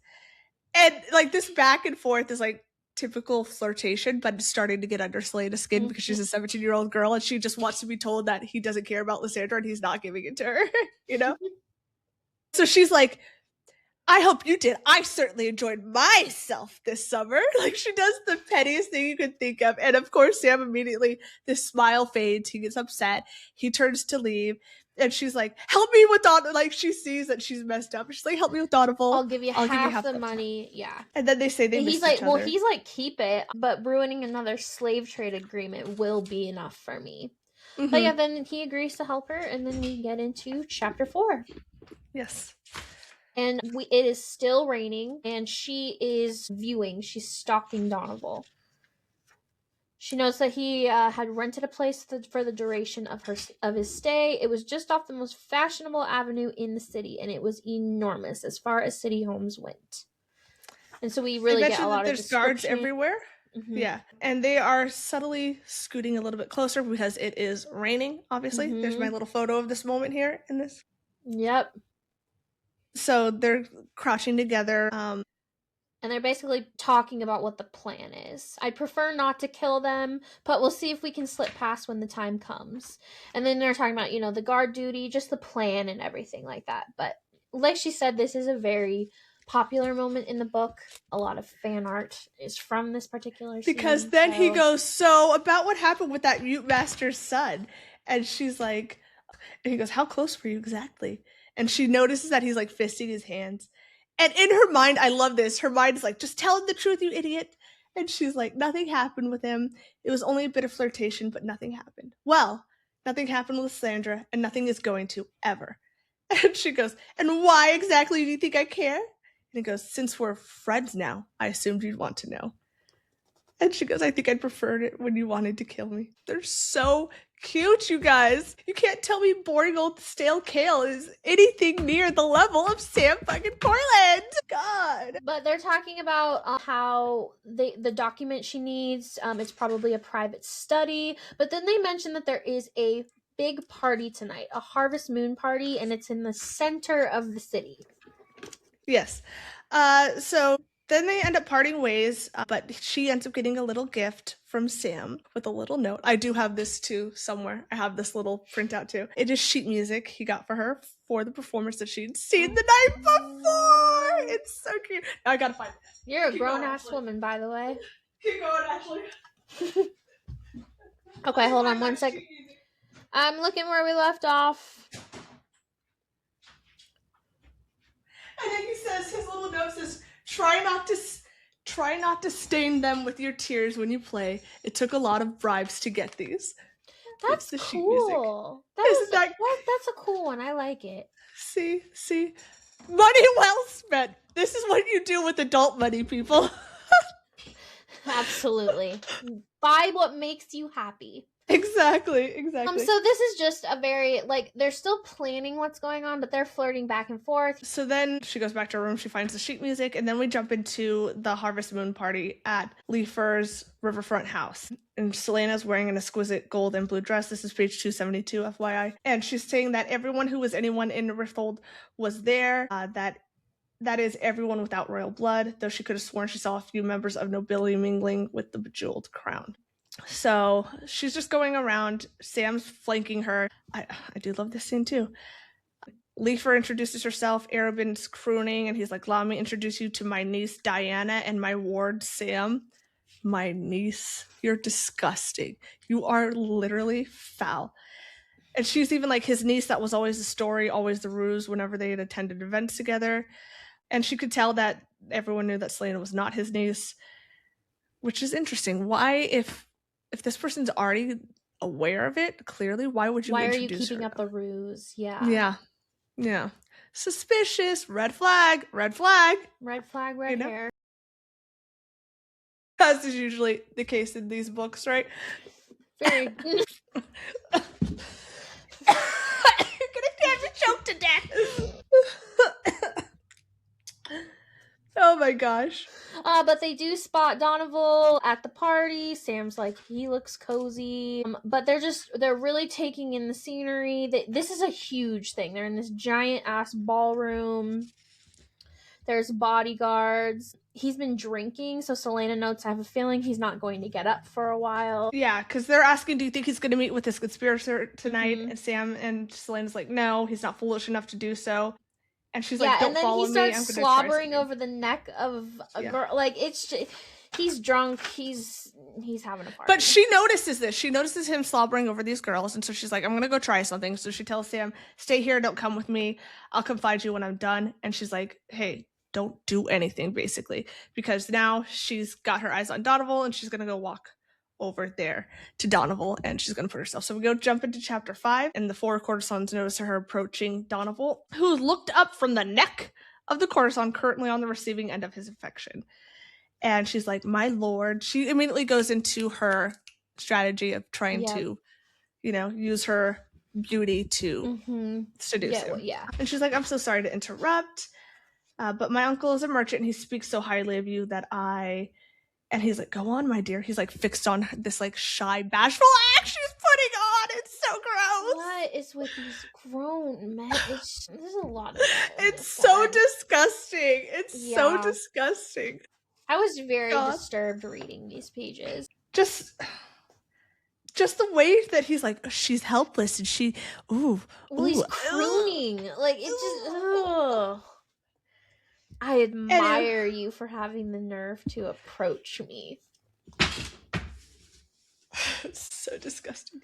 And like this back and forth is like typical flirtation, but it's starting to get under Celaena's skin because she's a 17-year-old girl and she just wants to be told that he doesn't care about Lysandra and he's not giving it to her, you know? So she's like, "I hope you did. I certainly enjoyed myself this summer." Like, she does the pettiest thing you could think of. And of course, Sam immediately, this smile fades. He gets upset. He turns to leave. And she's like, "Help me with Donovan." Like, she sees that she's messed up. She's like, "Help me with Donovan. I'll give you half the money." Yeah. And then they say they miss each other. Well, he's like, "Keep it, but ruining another slave trade agreement will be enough for me." But yeah, then he agrees to help her. And then we get into chapter 4. Yes. And it is still raining, and she is viewing. She's stalking Donovan. She knows that he had rented a place for the duration of his stay. It was just off the most fashionable avenue in the city, and it was enormous as far as city homes went. And so we really get a lot of description. There's guards everywhere? Mm-hmm. Yeah, and they are subtly scooting a little bit closer because it is raining, obviously. Mm-hmm. There's my little photo of this moment here in this. Yep. So they're crouching together. And they're basically talking about what the plan is. I'd prefer not to kill them, but we'll see if we can slip past when the time comes. And then they're talking about, the guard duty, just the plan and everything like that. But like she said, this is a very popular moment in the book. A lot of fan art is from this particular scene. Because then he goes, so about what happened with that mute master's son. And she's like, and he goes, how close were you exactly? And she notices that he's like fisting his hands. And in her mind, I love this. Her mind is like, just tell him the truth, you idiot. And she's like, nothing happened with him. It was only a bit of flirtation, but nothing happened. Well, nothing happened with Lysandra, and nothing is going to ever. And she goes, and why exactly do you think I care? And he goes, since we're friends now, I assumed you'd want to know. And she goes, I think I'd preferred it when you wanted to kill me. They're so cute, you guys. You can't tell me boring old stale kale is anything near the level of Sam fucking Cortland. God. But they're talking about how the document she needs, it's probably a private study. But then they mention that there is a big party tonight, a harvest moon party, and it's in the center of the city. Yes. So then they end up parting ways, but she ends up getting a little gift from Sam with a little note. I do have this too somewhere. I have this little printout too. It is sheet music he got for her for the performance that she'd seen the night before. It's so cute. Now I gotta find it. You're a grown-ass woman, by the way. Keep going, Ashley. Okay, hold on one second. I'm looking where we left off. And then he says, his little note says, try not to stain them with your tears when you play. It took a lot of bribes to get these. That's cool. That's a cool one. I like it. See? Money well spent. This is what you do with adult money, people. Absolutely. Buy what makes you happy. Exactly. So this is just a very, they're still planning what's going on, but they're flirting back and forth. So then she goes back to her room, she finds the sheet music, and then we jump into the Harvest Moon party at Leifer's riverfront house. And Celaena's wearing an exquisite gold and blue dress. This is page 272, FYI. And she's saying that everyone who was anyone in Rifthold was there, that is everyone without royal blood, though she could have sworn she saw a few members of nobility mingling with the bejeweled crown. So she's just going around. Sam's flanking her. I do love this scene too. Leifer introduces herself. Arobyn's crooning, and he's like, "Allow me to introduce you to my niece Diana and my ward Sam." My niece, you're disgusting. You are literally foul. And she's even like his niece. That was always the story, always the ruse. Whenever they had attended events together, and she could tell that everyone knew that Celaena was not his niece, which is interesting. Why, if this person's already aware of it, clearly, why would you introduce her? Why are you keeping up the ruse? Yeah. Suspicious. Red flag. Red hair. As is usually the case in these books, right? Very. You're gonna have to choke to death. Oh my gosh. But they do spot Donovan at the party. Sam's like, he looks cozy. But they're really taking in the scenery. This is a huge thing. They're in this giant ass ballroom. There's bodyguards. He's been drinking, so Celaena notes, I have a feeling he's not going to get up for a while. Yeah, because they're asking, do you think he's going to meet with this conspirator tonight? Mm-hmm. And Sam and Celaena's like, no, he's not foolish enough to do so. And she's like, don't follow me. Yeah, and then he starts slobbering over the neck of a girl. Like, it's just, he's drunk. He's having a party. But she notices this. She notices him slobbering over these girls. And so she's like, I'm going to go try something. So she tells Sam, stay here. Don't come with me. I'll come find you when I'm done. And she's like, hey, don't do anything, basically. Because now she's got her eyes on Donovan and she's going to go walk over there to Donovan, and she's going to put herself. So we go jump into chapter 5, and the 4 courtesans notice her approaching Donovan, who looked up from the neck of the courtesan currently on the receiving end of his affection. And she's like, my lord. She immediately goes into her strategy of trying to, use her beauty to seduce him. Yeah. And she's like, I'm so sorry to interrupt, but my uncle is a merchant, and he speaks so highly of you that I And he's like, go on, my dear. He's like fixed on this like shy, bashful act she's putting on. It's so gross. What is with these grown men? There's a lot of it's so disgusting. It's so disgusting. I was very disturbed reading these pages. Just the way that he's like, she's helpless and she, well, he's crooning. Like, it just, ugh. I admire you for having the nerve to approach me. It's so disgusting.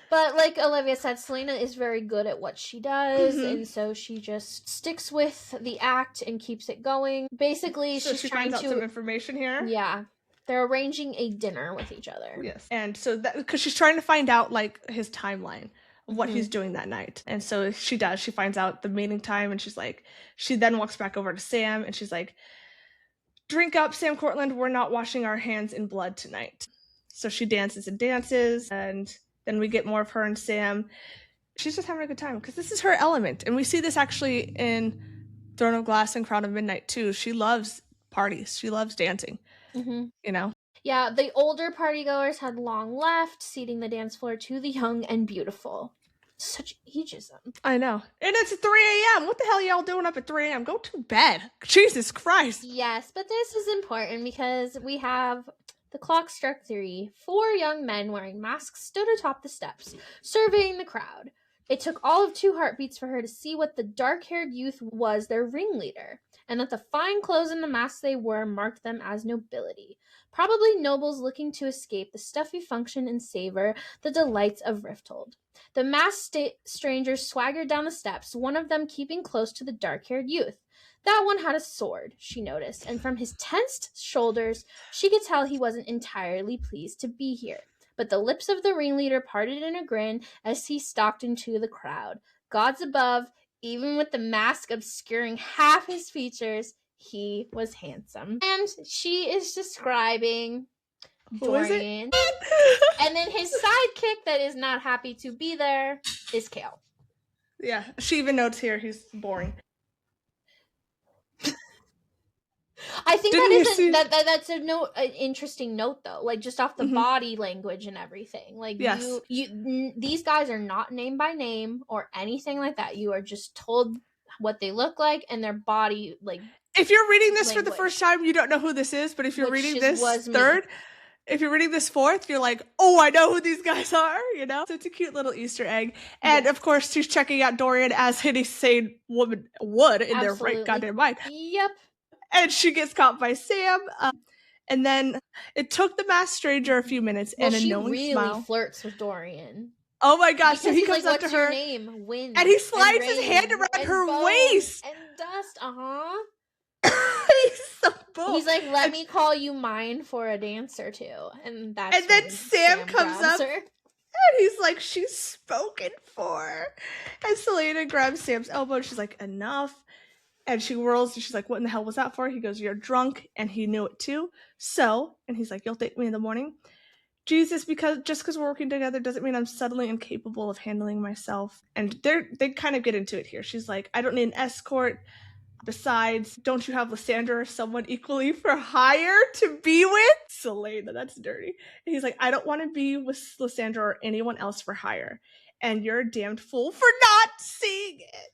But like Olivia said, Celaena is very good at what she does, and so she just sticks with the act and keeps it going. Basically, so she finds out some information here. Yeah. They're arranging a dinner with each other. Yes. And so that, because she's trying to find out like his timeline of what he's doing that night. And so she does. She finds out the meeting time, and she's like, she then walks back over to Sam, and she's like, drink up, Sam Cortland. We're not washing our hands in blood tonight. So she dances and dances, and then we get more of her and Sam. She's just having a good time because this is her element. And we see this actually in Throne of Glass and Crown of Midnight too. She loves parties. She loves dancing. You know? Yeah, the older partygoers had long left, ceding the dance floor to the young and beautiful. Such ageism. I know. And it's 3 a.m. What the hell are y'all doing up at 3 a.m.? Go to bed. Jesus Christ. Yes, but this is important because we have the clock struck 3. 4 young men wearing masks stood atop the steps, surveying the crowd. It took all of 2 heartbeats for her to see what the dark-haired youth was their ringleader, and that the fine clothes and the masks they wore marked them as nobility. Probably nobles looking to escape the stuffy function and savor the delights of Rifthold. The masked strangers swaggered down the steps, one of them keeping close to the dark-haired youth. That one had a sword, she noticed, and from his tensed shoulders, she could tell he wasn't entirely pleased to be here. But the lips of the ringleader parted in a grin as he stalked into the crowd. Gods above, even with the mask obscuring half his features, he was handsome. And she is describing Dorian. And then his sidekick that is not happy to be there is Kale. Yeah, she even notes here he's boring. I think that's an interesting note though, like just off the body language and everything. Like you these guys are not name by name or anything like that. You are just told what they look like and their body like. If you're reading this for the first time, you don't know who this is, but if you're reading this third, if you're reading this fourth, you're like, oh, I know who these guys are, you know? So it's a cute little Easter egg. And of course, she's checking out Dorian as any sane woman would in their right goddamn mind. Yep. And she gets caught by Sam. And then it took the masked stranger a few minutes and a knowing smile. She really flirts with Dorian. Oh my gosh. Because so he comes like, up to what's her. Your name? Wind. And he slides his hand around her waist. And dust. He's so bold. He's like, let me call you mine for a dance or two. And that's and then Sam comes up. Her. And he's like, she's spoken for. And Celaena grabs Sam's elbow. And she's like, enough. And she whirls, and she's like, what in the hell was that for? He goes, you're drunk, and he knew it too. So, and he's like, you'll date me in the morning? Jesus, just because we're working together doesn't mean I'm suddenly incapable of handling myself. And they kind of get into it here. She's like, I don't need an escort. Besides, don't you have Lysandra or someone equally for hire to be with? Celaena, that's dirty. And he's like, I don't want to be with Lysandra or anyone else for hire. And you're a damned fool for not seeing it.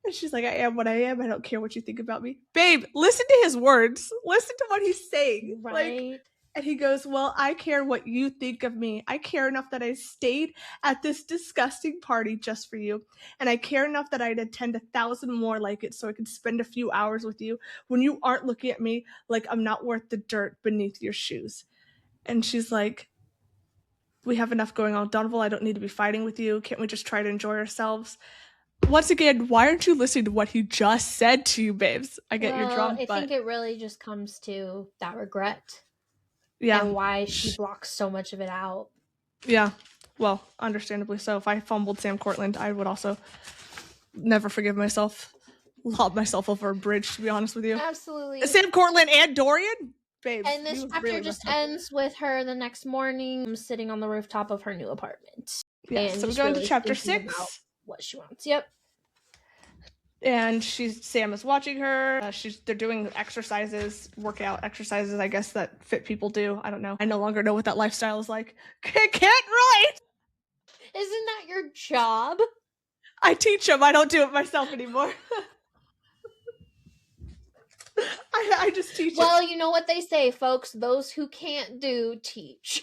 And she's like, I am what I am. I don't care what you think about me. Babe, listen to his words. Listen to what he's saying. Right. Like, and he goes, well, I care what you think of me. I care enough that I stayed at this disgusting party just for you. And I care enough that I'd attend 1,000 more like it so I could spend a few hours with you when you aren't looking at me like I'm not worth the dirt beneath your shoes. And she's like, we have enough going on, Donovan. I don't need to be fighting with you. Can't we just try to enjoy ourselves? Once again, why aren't you listening to what he just said to you, babes? I get you're drunk, I think it really just comes to that regret. Yeah. And why she blocks so much of it out. Yeah. Well, understandably so. If I fumbled Sam Cortland, I would also never forgive myself. Lob myself over a bridge, to be honest with you. Absolutely. Sam Cortland and Dorian? Babes. And this chapter really just ends with her the next morning sitting on the rooftop of her new apartment. Yeah, so we're going to chapter 6. What she wants. Yep. And Sam is watching her. They're doing workout exercises, I guess, that fit people do. I don't know. I no longer know what that lifestyle is like. Can't relate! Isn't that your job? I teach them. I don't do it myself anymore. I just teach Well, you know what they say, folks. Those who can't do, teach.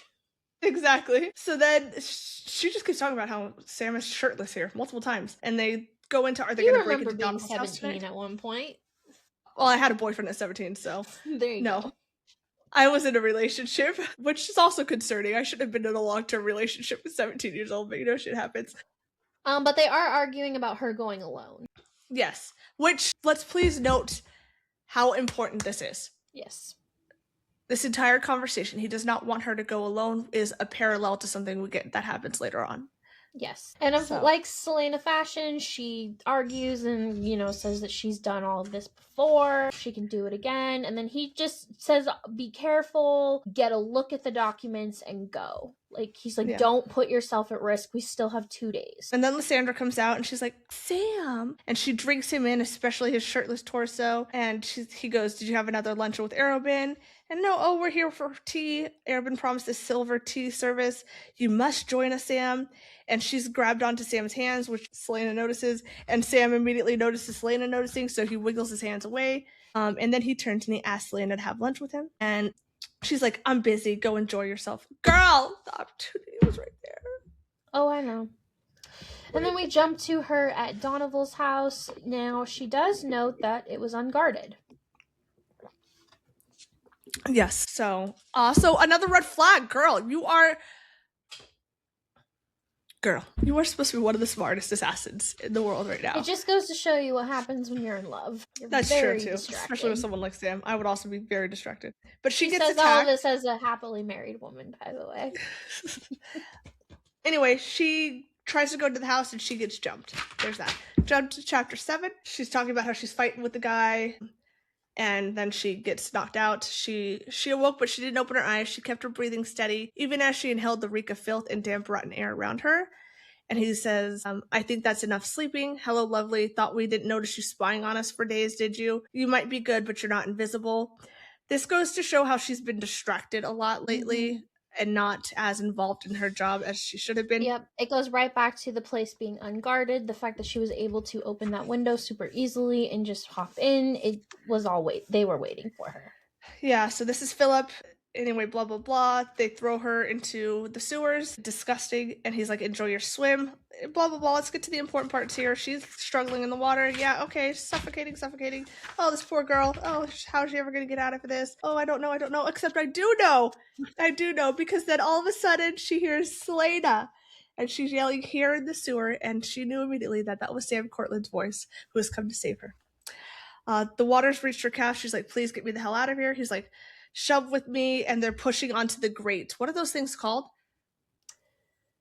Exactly. So then she just keeps talking about how Sam is shirtless here multiple times. And they go into, are they going to break into Donald's house tonight? You remember being 17 at one point. Well, I had a boyfriend at 17, so. There you go. I was in a relationship, which is also concerning. I should have been in a long-term relationship with 17 years old, but shit happens. But they are arguing about her going alone. Yes. Which, let's please note how important this is. Yes. This entire conversation, he does not want her to go alone, is a parallel to something we get that happens later on. Yes. And like Celaena fashion, she argues and, says that she's done all of this before. She can do it again. And then he just says, be careful, get a look at the documents and go. He's like, Don't put yourself at risk. We still have 2 days. And then Lysandra comes out and she's like, Sam. And she drinks him in, especially his shirtless torso. And he goes, did you have another luncheon with Arobyn? And no, we're here for tea. Arobyn promised a silver tea service. You must join us, Sam. And she's grabbed onto Sam's hands, which Celaena notices. And Sam immediately notices Celaena noticing, so he wiggles his hands away. And then he turns and he asks Celaena to have lunch with him. And she's like, I'm busy. Go enjoy yourself. Girl, the opportunity was right there. Oh, I know. And then we jump to her at Donoval's house. Now, she does note that it was unguarded. Yes. So another red flag. Girl, you are supposed to be one of the smartest assassins in the world right now. It just goes to show you what happens when you're in love. That's true, too. Especially with someone like Sam. I would also be very distracted. But she gets attacked. All this as a happily married woman, by the way. Anyway, she tries to go to the house and she gets jumped. There's that. Jump to chapter 7. She's talking about how she's fighting with the guy. And then she gets knocked out. She awoke, but she didn't open her eyes. She kept her breathing steady, even as she inhaled the reek of filth and damp, rotten air around her. And he says, I think that's enough sleeping. Hello, lovely. Thought we didn't notice you spying on us for days, did you? You might be good, but you're not invisible. This goes to show how she's been distracted a lot lately and not as involved in her job as she should have been. Yep. It goes right back to the place being unguarded. The fact that she was able to open that window super easily and just hop in. It was they were waiting for her. Yeah. So this is Philip. Anyway, blah, blah, blah. They throw her into the sewers. Disgusting. And he's like, enjoy your swim. Blah, blah, blah. Let's get to the important parts here. She's struggling in the water. Yeah, okay. Suffocating. Oh, this poor girl. Oh, how's she ever going to get out of this? Oh, I don't know. Except I do know. Because then all of a sudden she hears Celaena. And she's yelling here in the sewer. And she knew immediately that was Sam Cortland's voice who has come to save her. The water's reached her calf. She's like, please get me the hell out of here. He's like, shove with me, and they're pushing onto the grate. What are those things called?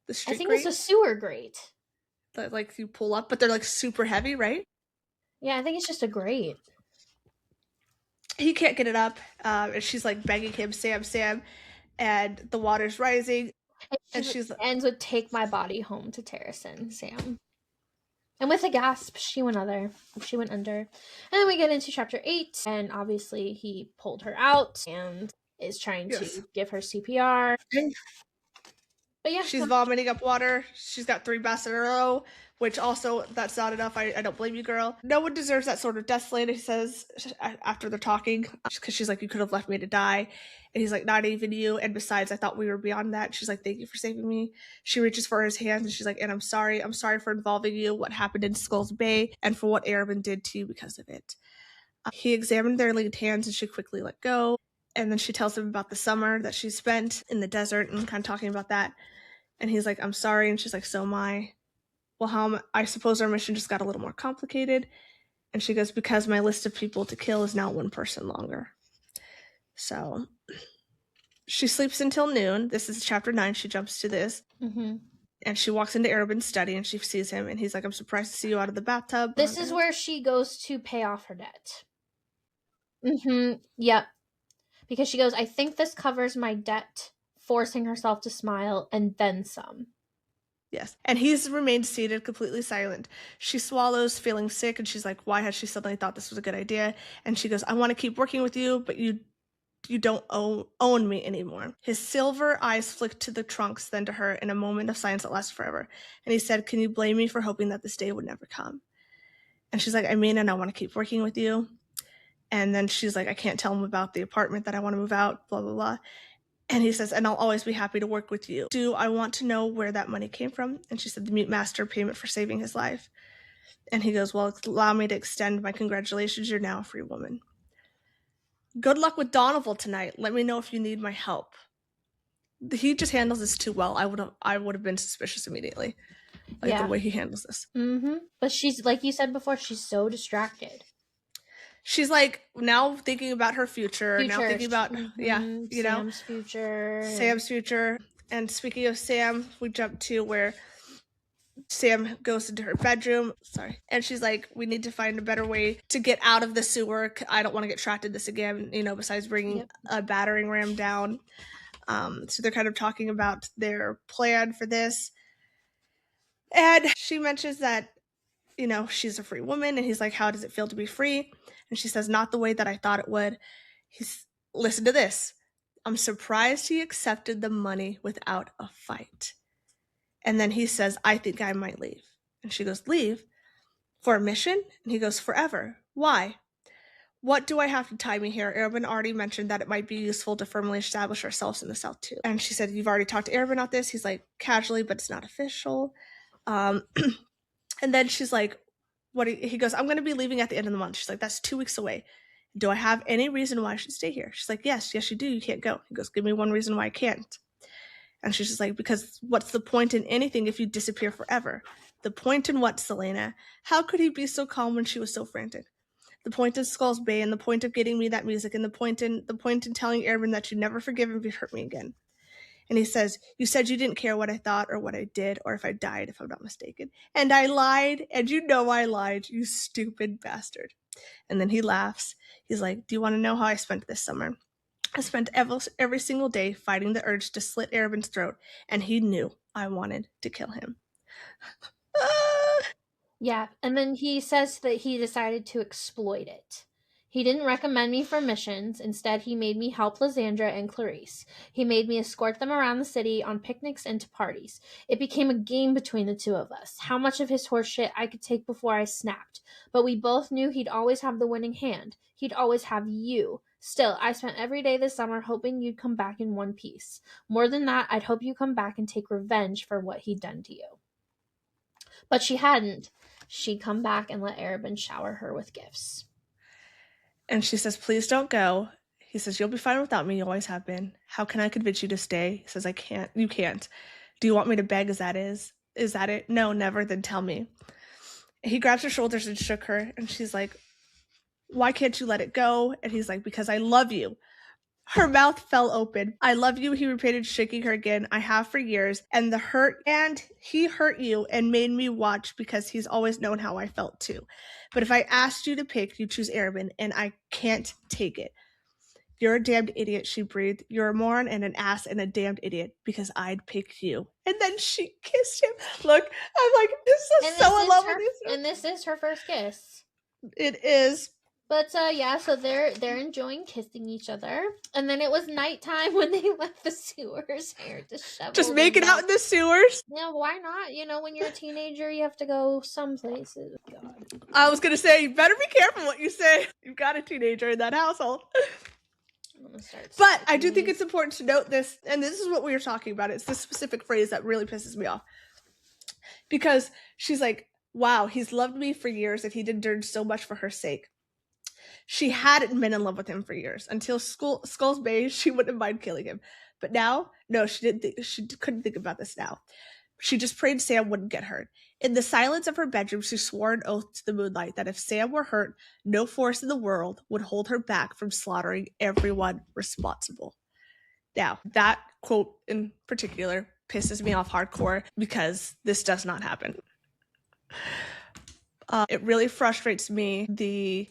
The street I think grate? It's a sewer grate. That you pull up, but they're super heavy, right? Yeah, I think it's just a grate. He can't get it up, and she's begging him, Sam, and the water's rising, and she's ends with take my body home to Terracin, Sam. And with a gasp, she went under. And then we get into chapter 8, and obviously he pulled her out and is trying to give her CPR. But yeah. She's vomiting up water. She's got 3 baths in a row, which also, that's not enough. I don't blame you, girl. No one deserves that sort of death, Celaena, he says, after they're talking. Because she's like, you could have left me to die. And he's like, not even you. And besides, I thought we were beyond that. She's like, thank you for saving me. She reaches for his hands and she's like, and I'm sorry. I'm sorry for involving you, what happened in Skulls Bay, and for what Arobyn did to you because of it. He examined their linked hands and she quickly let go. And then she tells him about the summer that she spent in the desert and kind of talking about that. And he's like, I'm sorry. And she's like, so am I. Well, I suppose our mission just got a little more complicated. And she goes, because my list of people to kill is now 1 person longer. So she sleeps until noon. This is chapter 9. She jumps to this. Mm-hmm. And she walks into Arobyn's study and she sees him. And he's like, I'm surprised to see you out of the bathtub. This is where she goes to pay off her debt. Mm-hmm. Yep. Because she goes, I think this covers my debt, forcing herself to smile, and then some. Yes. And he's remained seated, completely silent. She swallows, feeling sick, and she's like, why has she suddenly thought this was a good idea? And she goes, I want to keep working with you, but you don't own me anymore. His silver eyes flicked to the trunks, then to her in a moment of silence that lasted forever. And he said, can you blame me for hoping that this day would never come? And she's like, I mean, and I want to keep working with you. And then she's like, I can't tell him about the apartment that I want to move out, blah, blah, blah. And he says, and I'll always be happy to work with you. Do I want to know where that money came from? And she said, the mute master payment for saving his life. And he goes, well, allow me to extend my congratulations. You're now a free woman. Good luck with Donoval tonight. Let me know if you need my help. He just handles this too well. I would have been suspicious immediately. The way he handles this. Mm-hmm. But she's, like you said before, she's so distracted. She's like now thinking about her future. Now thinking about Sam's future. Sam's future. And speaking of Sam, we jump to where Sam goes into her bedroom. And she's like, we need to find a better way to get out of the sewer. I don't want to get trapped in this again, besides bringing a battering ram down. So they're kind of talking about their plan for this. And she mentions that, she's a free woman. And he's like, how does it feel to be free? And she says, not the way that I thought it would. Listen to this. I'm surprised he accepted the money without a fight. And then he says, I think I might leave. And she goes, leave? For a mission? And he goes, forever. Why? What do I have to tie me here? Arobynn already mentioned that it might be useful to firmly establish ourselves in the South too. And she said, you've already talked to Arobynn about this? He's like, casually, but it's not official. And then she's like, he goes, I'm going to be leaving at the end of the month. She's like, that's 2 weeks away. Do I have any reason why I should stay here? She's like, yes, you do. You can't go. He goes, give me one reason why I can't. And she's just like, because what's the point in anything if you disappear forever? The point in what, Celaena? How could he be so calm when she was so frantic? The point in Skull's Bay, and the point of getting me that music, and the point in telling Arobynn that you'd never forgive him if you hurt me again. And he says, you said you didn't care what I thought or what I did or if I died, if I'm not mistaken. And I lied, and I lied, you stupid bastard. And then he laughs. He's like, do you want to know how I spent this summer? I spent every single day fighting the urge to slit Arobynn's throat, and he knew I wanted to kill him. Yeah, and then he says that he decided to exploit it. He didn't recommend me for missions. Instead, he made me help Lysandra and Clarice. He made me escort them around the city on picnics and to parties. It became a game between the two of us. How much of his horseshit I could take before I snapped. But we both knew he'd always have the winning hand. He'd always have you. Still, I spent every day this summer hoping you'd come back in one piece. More than that, I'd hope you come back and take revenge for what he'd done to you. But she hadn't. She'd come back and let Arobynn shower her with gifts. And she says, please don't go. He says, you'll be fine without me. You always have been. How can I convince you to stay? He says, I can't. You can't. Do you want me to beg? Is that it? No, never. Then tell me. He grabs her shoulders and shook her. And she's like, why can't you let it go? And he's like, because I love you. Her mouth fell open. I love you, he repeated, shaking her again. I have for years. And he hurt you and made me watch because he's always known how I felt too. But if I asked you to pick, you choose Arobynn, and I can't take it. You're a damned idiot, she breathed. You're a moron and an ass and a damned idiot because I'd pick you. And then she kissed him. Look, I'm like, this is so in love with this. And this is her first kiss. It is. But so they're enjoying kissing each other, and then it was nighttime when they left the sewers. Hair disheveled. Just making out in the sewers. Yeah, why not? When you're a teenager, you have to go some places. God. I was gonna say, you better be careful what you say. You've got a teenager in that household. But I do think it's important to note this, and this is what we were talking about. It's this specific phrase that really pisses me off, because she's like, "Wow, he's loved me for years, and he endured so much for her sake." She hadn't been in love with him for years. Until Skull's Bay, she wouldn't mind killing him. But now, no, she couldn't think about this now. She just prayed Sam wouldn't get hurt. In the silence of her bedroom, she swore an oath to the moonlight that if Sam were hurt, no force in the world would hold her back from slaughtering everyone responsible. Now, that quote in particular pisses me off hardcore because this does not happen. It really frustrates me, the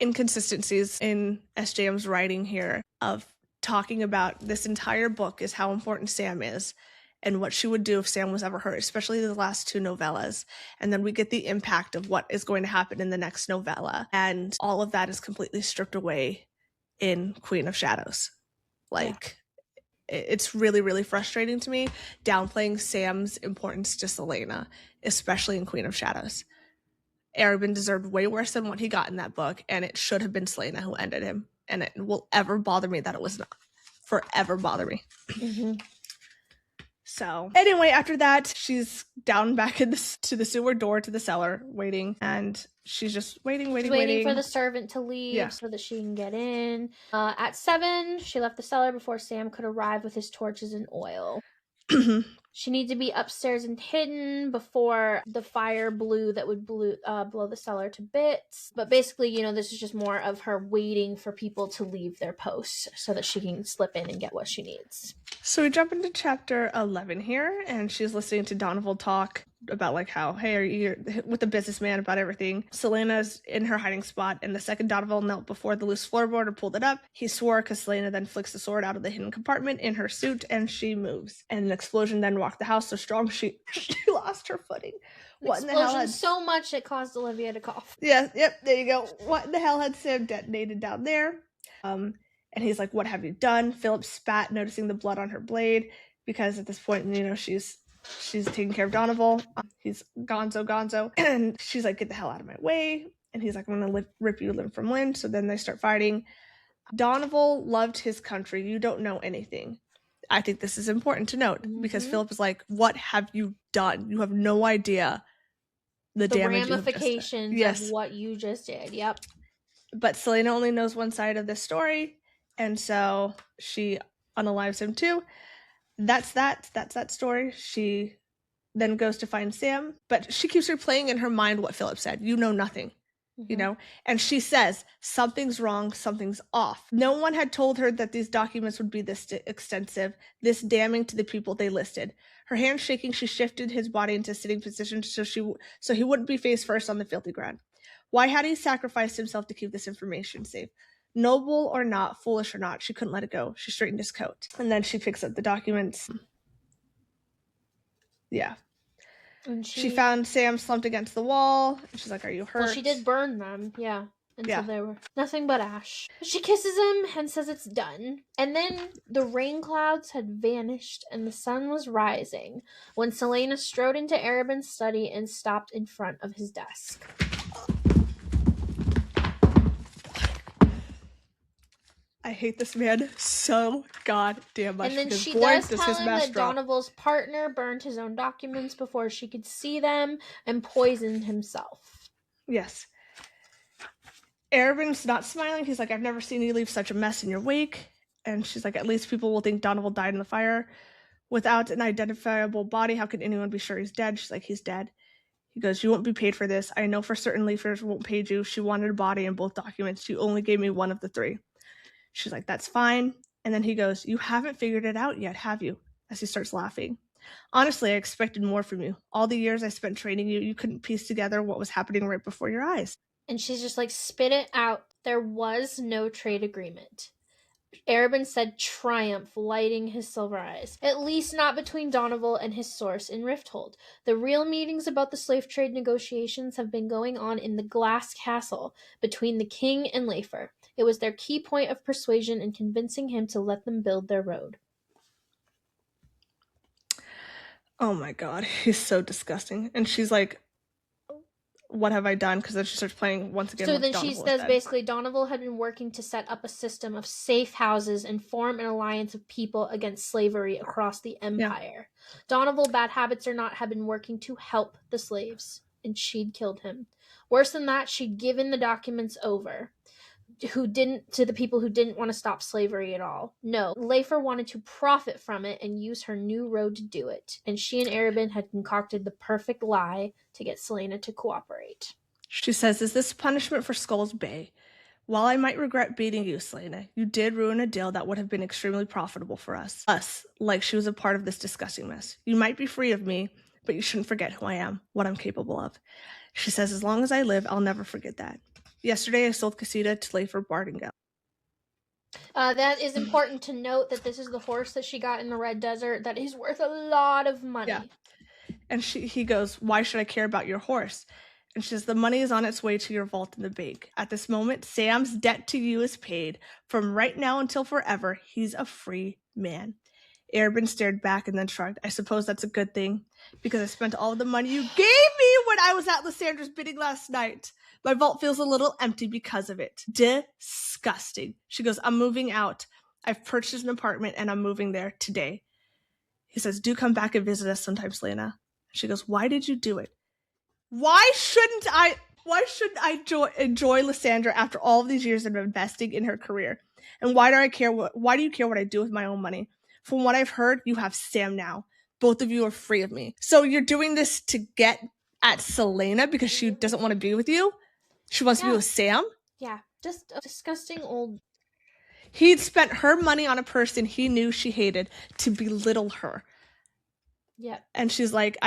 inconsistencies in SJM's writing here of talking about this entire book is how important Sam is, and what she would do if Sam was ever hurt, especially the last 2 novellas. And then we get the impact of what is going to happen in the next novella. And all of that is completely stripped away in Queen of Shadows. It's really, really frustrating to me, downplaying Sam's importance to Celaena, especially in Queen of Shadows. Arobyn deserved way worse than what he got in that book, and it should have been Celaena who ended him. And it will ever bother me that it was not. Forever bother me. Mm-hmm. So anyway, after that, she's down back to the sewer door to the cellar, waiting, and she's just waiting for the servant to leave so that she can get in. At 7, she left the cellar before Sam could arrive with his torches and oil. She needed to be upstairs and hidden before the fire that would blow the cellar to bits. But basically, this is just more of her waiting for people to leave their posts so that she can slip in and get what she needs. So we jump into chapter 11 here, and she's listening to Donovan talk about how, hey, are you with the businessman about everything? Celaena's in her hiding spot, and the second Donovan knelt before the loose floorboard and pulled it up. He swore because Celaena then flicks the sword out of the hidden compartment in her suit, and she moves. And an explosion then rocked the house so strong she lost her footing. What in the hell? So much it caused Olivia to cough. Yes, yep, there you go. What in the hell had Sam detonated down there? And he's like, what have you done? Philip spat, noticing the blood on her blade, because at this point, she's taking care of Donovan. He's gonzo. And she's like, get the hell out of my way. And he's like, I'm going to rip you limb from limb. So then they start fighting. Donovan loved his country. You don't know anything. I think this is important to note because Philip is like, what have you done? You have no idea the damage ramifications of what you just did. Yep. But Celaena only knows one side of this story. And so she unalives him too. That's that story. She then goes to find Sam, but she keeps replaying in her mind what Philip said. You know nothing, and she says, something's wrong, something's off. No one had told her that these documents would be this extensive, this damning to the people they listed. Her hands shaking, she shifted his body into a sitting position so he wouldn't be face first on the filthy ground. Why had he sacrificed himself to keep this information safe? Noble or not, foolish or not, she couldn't let it go. She straightened his coat. And then she picks up the documents. Yeah. And she found Sam slumped against the wall. She's like, are you hurt? Well, she did burn them, until they were nothing but ash. She kisses him and says it's done. And then the rain clouds had vanished and the sun was rising when Celaena strode into Arobyn's study and stopped in front of his desk. I hate this man so goddamn much. And then she does tell him that Donoval's partner burned his own documents before she could see them and poisoned himself. Yes. Arobyn's not smiling. He's like, I've never seen you leave such a mess in your wake. And she's like, at least people will think Donovan died in the fire. Without an identifiable body, how can anyone be sure he's dead? She's like, he's dead. He goes, you won't be paid for this. I know for certain Leafers won't pay you. She wanted a body in both documents. You only gave me one of the 3. She's like, that's fine. And then he goes, you haven't figured it out yet, have you? As he starts laughing. Honestly, I expected more from you. All the years I spent training you, you couldn't piece together what was happening right before your eyes. And she's just like, spit it out. There was no trade agreement. Arobyn said, triumph, lighting his silver eyes. At least not between Donovan and his source in Rifthold. The real meetings about the slave trade negotiations have been going on in the Glass Castle between the king and Leifer. It was their key point of persuasion in convincing him to let them build their road. Oh my god, he's so disgusting. And she's like, what have I done? Because then she starts playing once again. So then she says basically Donovan had been working to set up a system of safe houses and form an alliance of people against slavery across the empire. Yeah. Donovan, bad habits or not, had been working to help the slaves, and she'd killed him. Worse than that, she'd given the documents over to the people who didn't want to stop slavery at all. No, Leifer wanted to profit from it and use her new road to do it. And she and Arobyn had concocted the perfect lie to get Celaena to cooperate. She says, is this punishment for Skull's Bay? While I might regret beating you, Celaena, you did ruin a deal that would have been extremely profitable for us. Like she was a part of this disgusting mess. You might be free of me, but you shouldn't forget who I am, what I'm capable of. She says, as long as I live, I'll never forget that. Yesterday, I sold Casita to Leifer Bardingale. That is important to note that this is the horse that she got in the Red Desert that is worth a lot of money. Yeah. And he goes, why should I care about your horse? And she says, the money is on its way to your vault in the bank. At this moment, Sam's debt to you is paid. From right now until forever, he's a free man. Arobyn stared back and then shrugged. I suppose that's a good thing, because I spent all of the money you gave me when I was at Lysandra's bidding last night. My vault feels a little empty because of it. Disgusting. She goes, I'm moving out. I've purchased an apartment and I'm moving there today. He says, do come back and visit us sometime, Celaena. She goes, why did you do it? Why shouldn't I enjoy Lysandra after all of these years of investing in her career? And why do you care what I do with my own money? From what I've heard, you have Sam now. Both of you are free of me. So you're doing this to get at Celaena because she doesn't want to be with you? She wants to be with Sam? Yeah, just a disgusting old... He'd spent her money on a person he knew she hated to belittle her. Yeah. And she's like,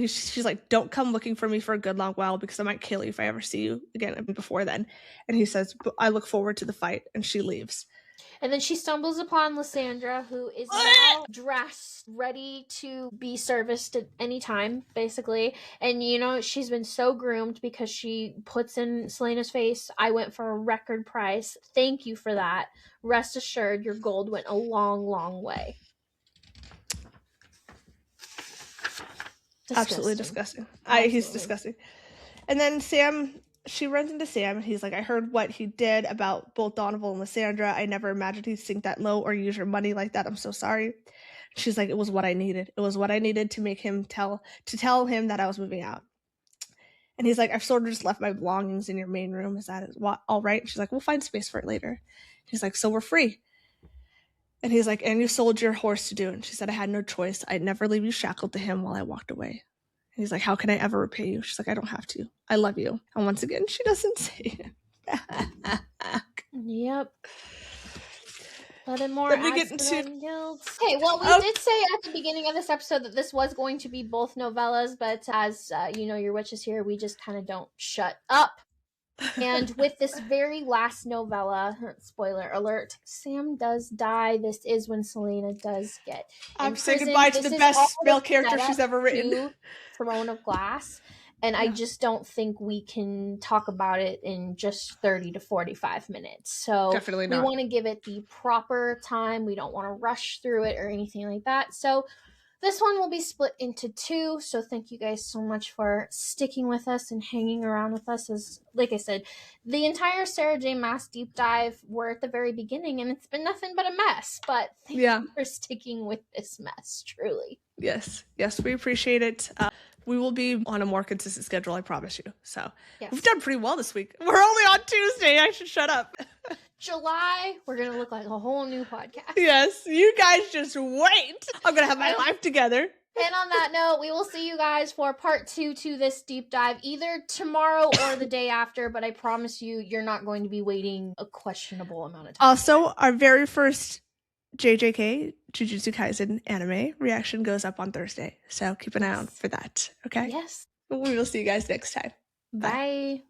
she's like, don't come looking for me for a good long while because I might kill you if I ever see you again before then. And he says, I look forward to the fight. And she leaves. And then she stumbles upon Lysandra, who is now dressed, ready to be serviced at any time, basically. And, you know, she's been so groomed because she puts in Celaena's face, I went for a record price. Thank you for that. Rest assured, your gold went a long, long way. Disgusting. Absolutely disgusting. He's disgusting. And then she runs into Sam, and he's like, I heard what he did about both Donovan and Lysandra. I never imagined he'd sink that low or use your money like that. I'm so sorry. She's like, it was what I needed. It was what I needed to make him tell him that I was moving out. And he's like, I've sort of just left my belongings in your main room. Is that all right? She's like, we'll find space for it later. He's like, so we're free. And he's like, and you sold your horse to do it. And she said, I had no choice. I'd never leave you shackled to him while I walked away. And he's like, how can I ever repay you? She's like, I don't have to. I love you. And once again, she doesn't say it back. Yep. Nothing more. Then we get into... Okay, well, we did say at the beginning of this episode that this was going to be both novellas, but as you know, your witches here, we just kind of don't shut up. And with this very last novella, spoiler alert, Sam does die. This is when Celaena does get I'm saying goodbye to the best male character she's ever written. Throne of Glass. And I just don't think we can talk about it in just 30 to 45 minutes. So definitely not. We want to give it the proper time. We don't want to rush through it or anything like that. So this one will be split into two. So thank you guys so much for sticking with us and hanging around with us. As like I said, the entire Sarah J. Maas deep dive, we're at the very beginning and it's been nothing but a mess. But thank you for sticking with this mess, truly. Yes, we appreciate it. We will be on a more consistent schedule, I promise you. So we've done pretty well this week. We're only on Tuesday. I should shut up. July, we're going to look like a whole new podcast. Yes, you guys just wait. I'm going to have my life together. And on that note, we will see you guys for part 2 to this deep dive, either tomorrow or the day after. But I promise you, you're not going to be waiting a questionable amount of time. Also, our very first JJK, Jujutsu Kaisen anime reaction goes up on Thursday. So keep an eye out for that. Okay? Yes. We will see you guys next time. Bye.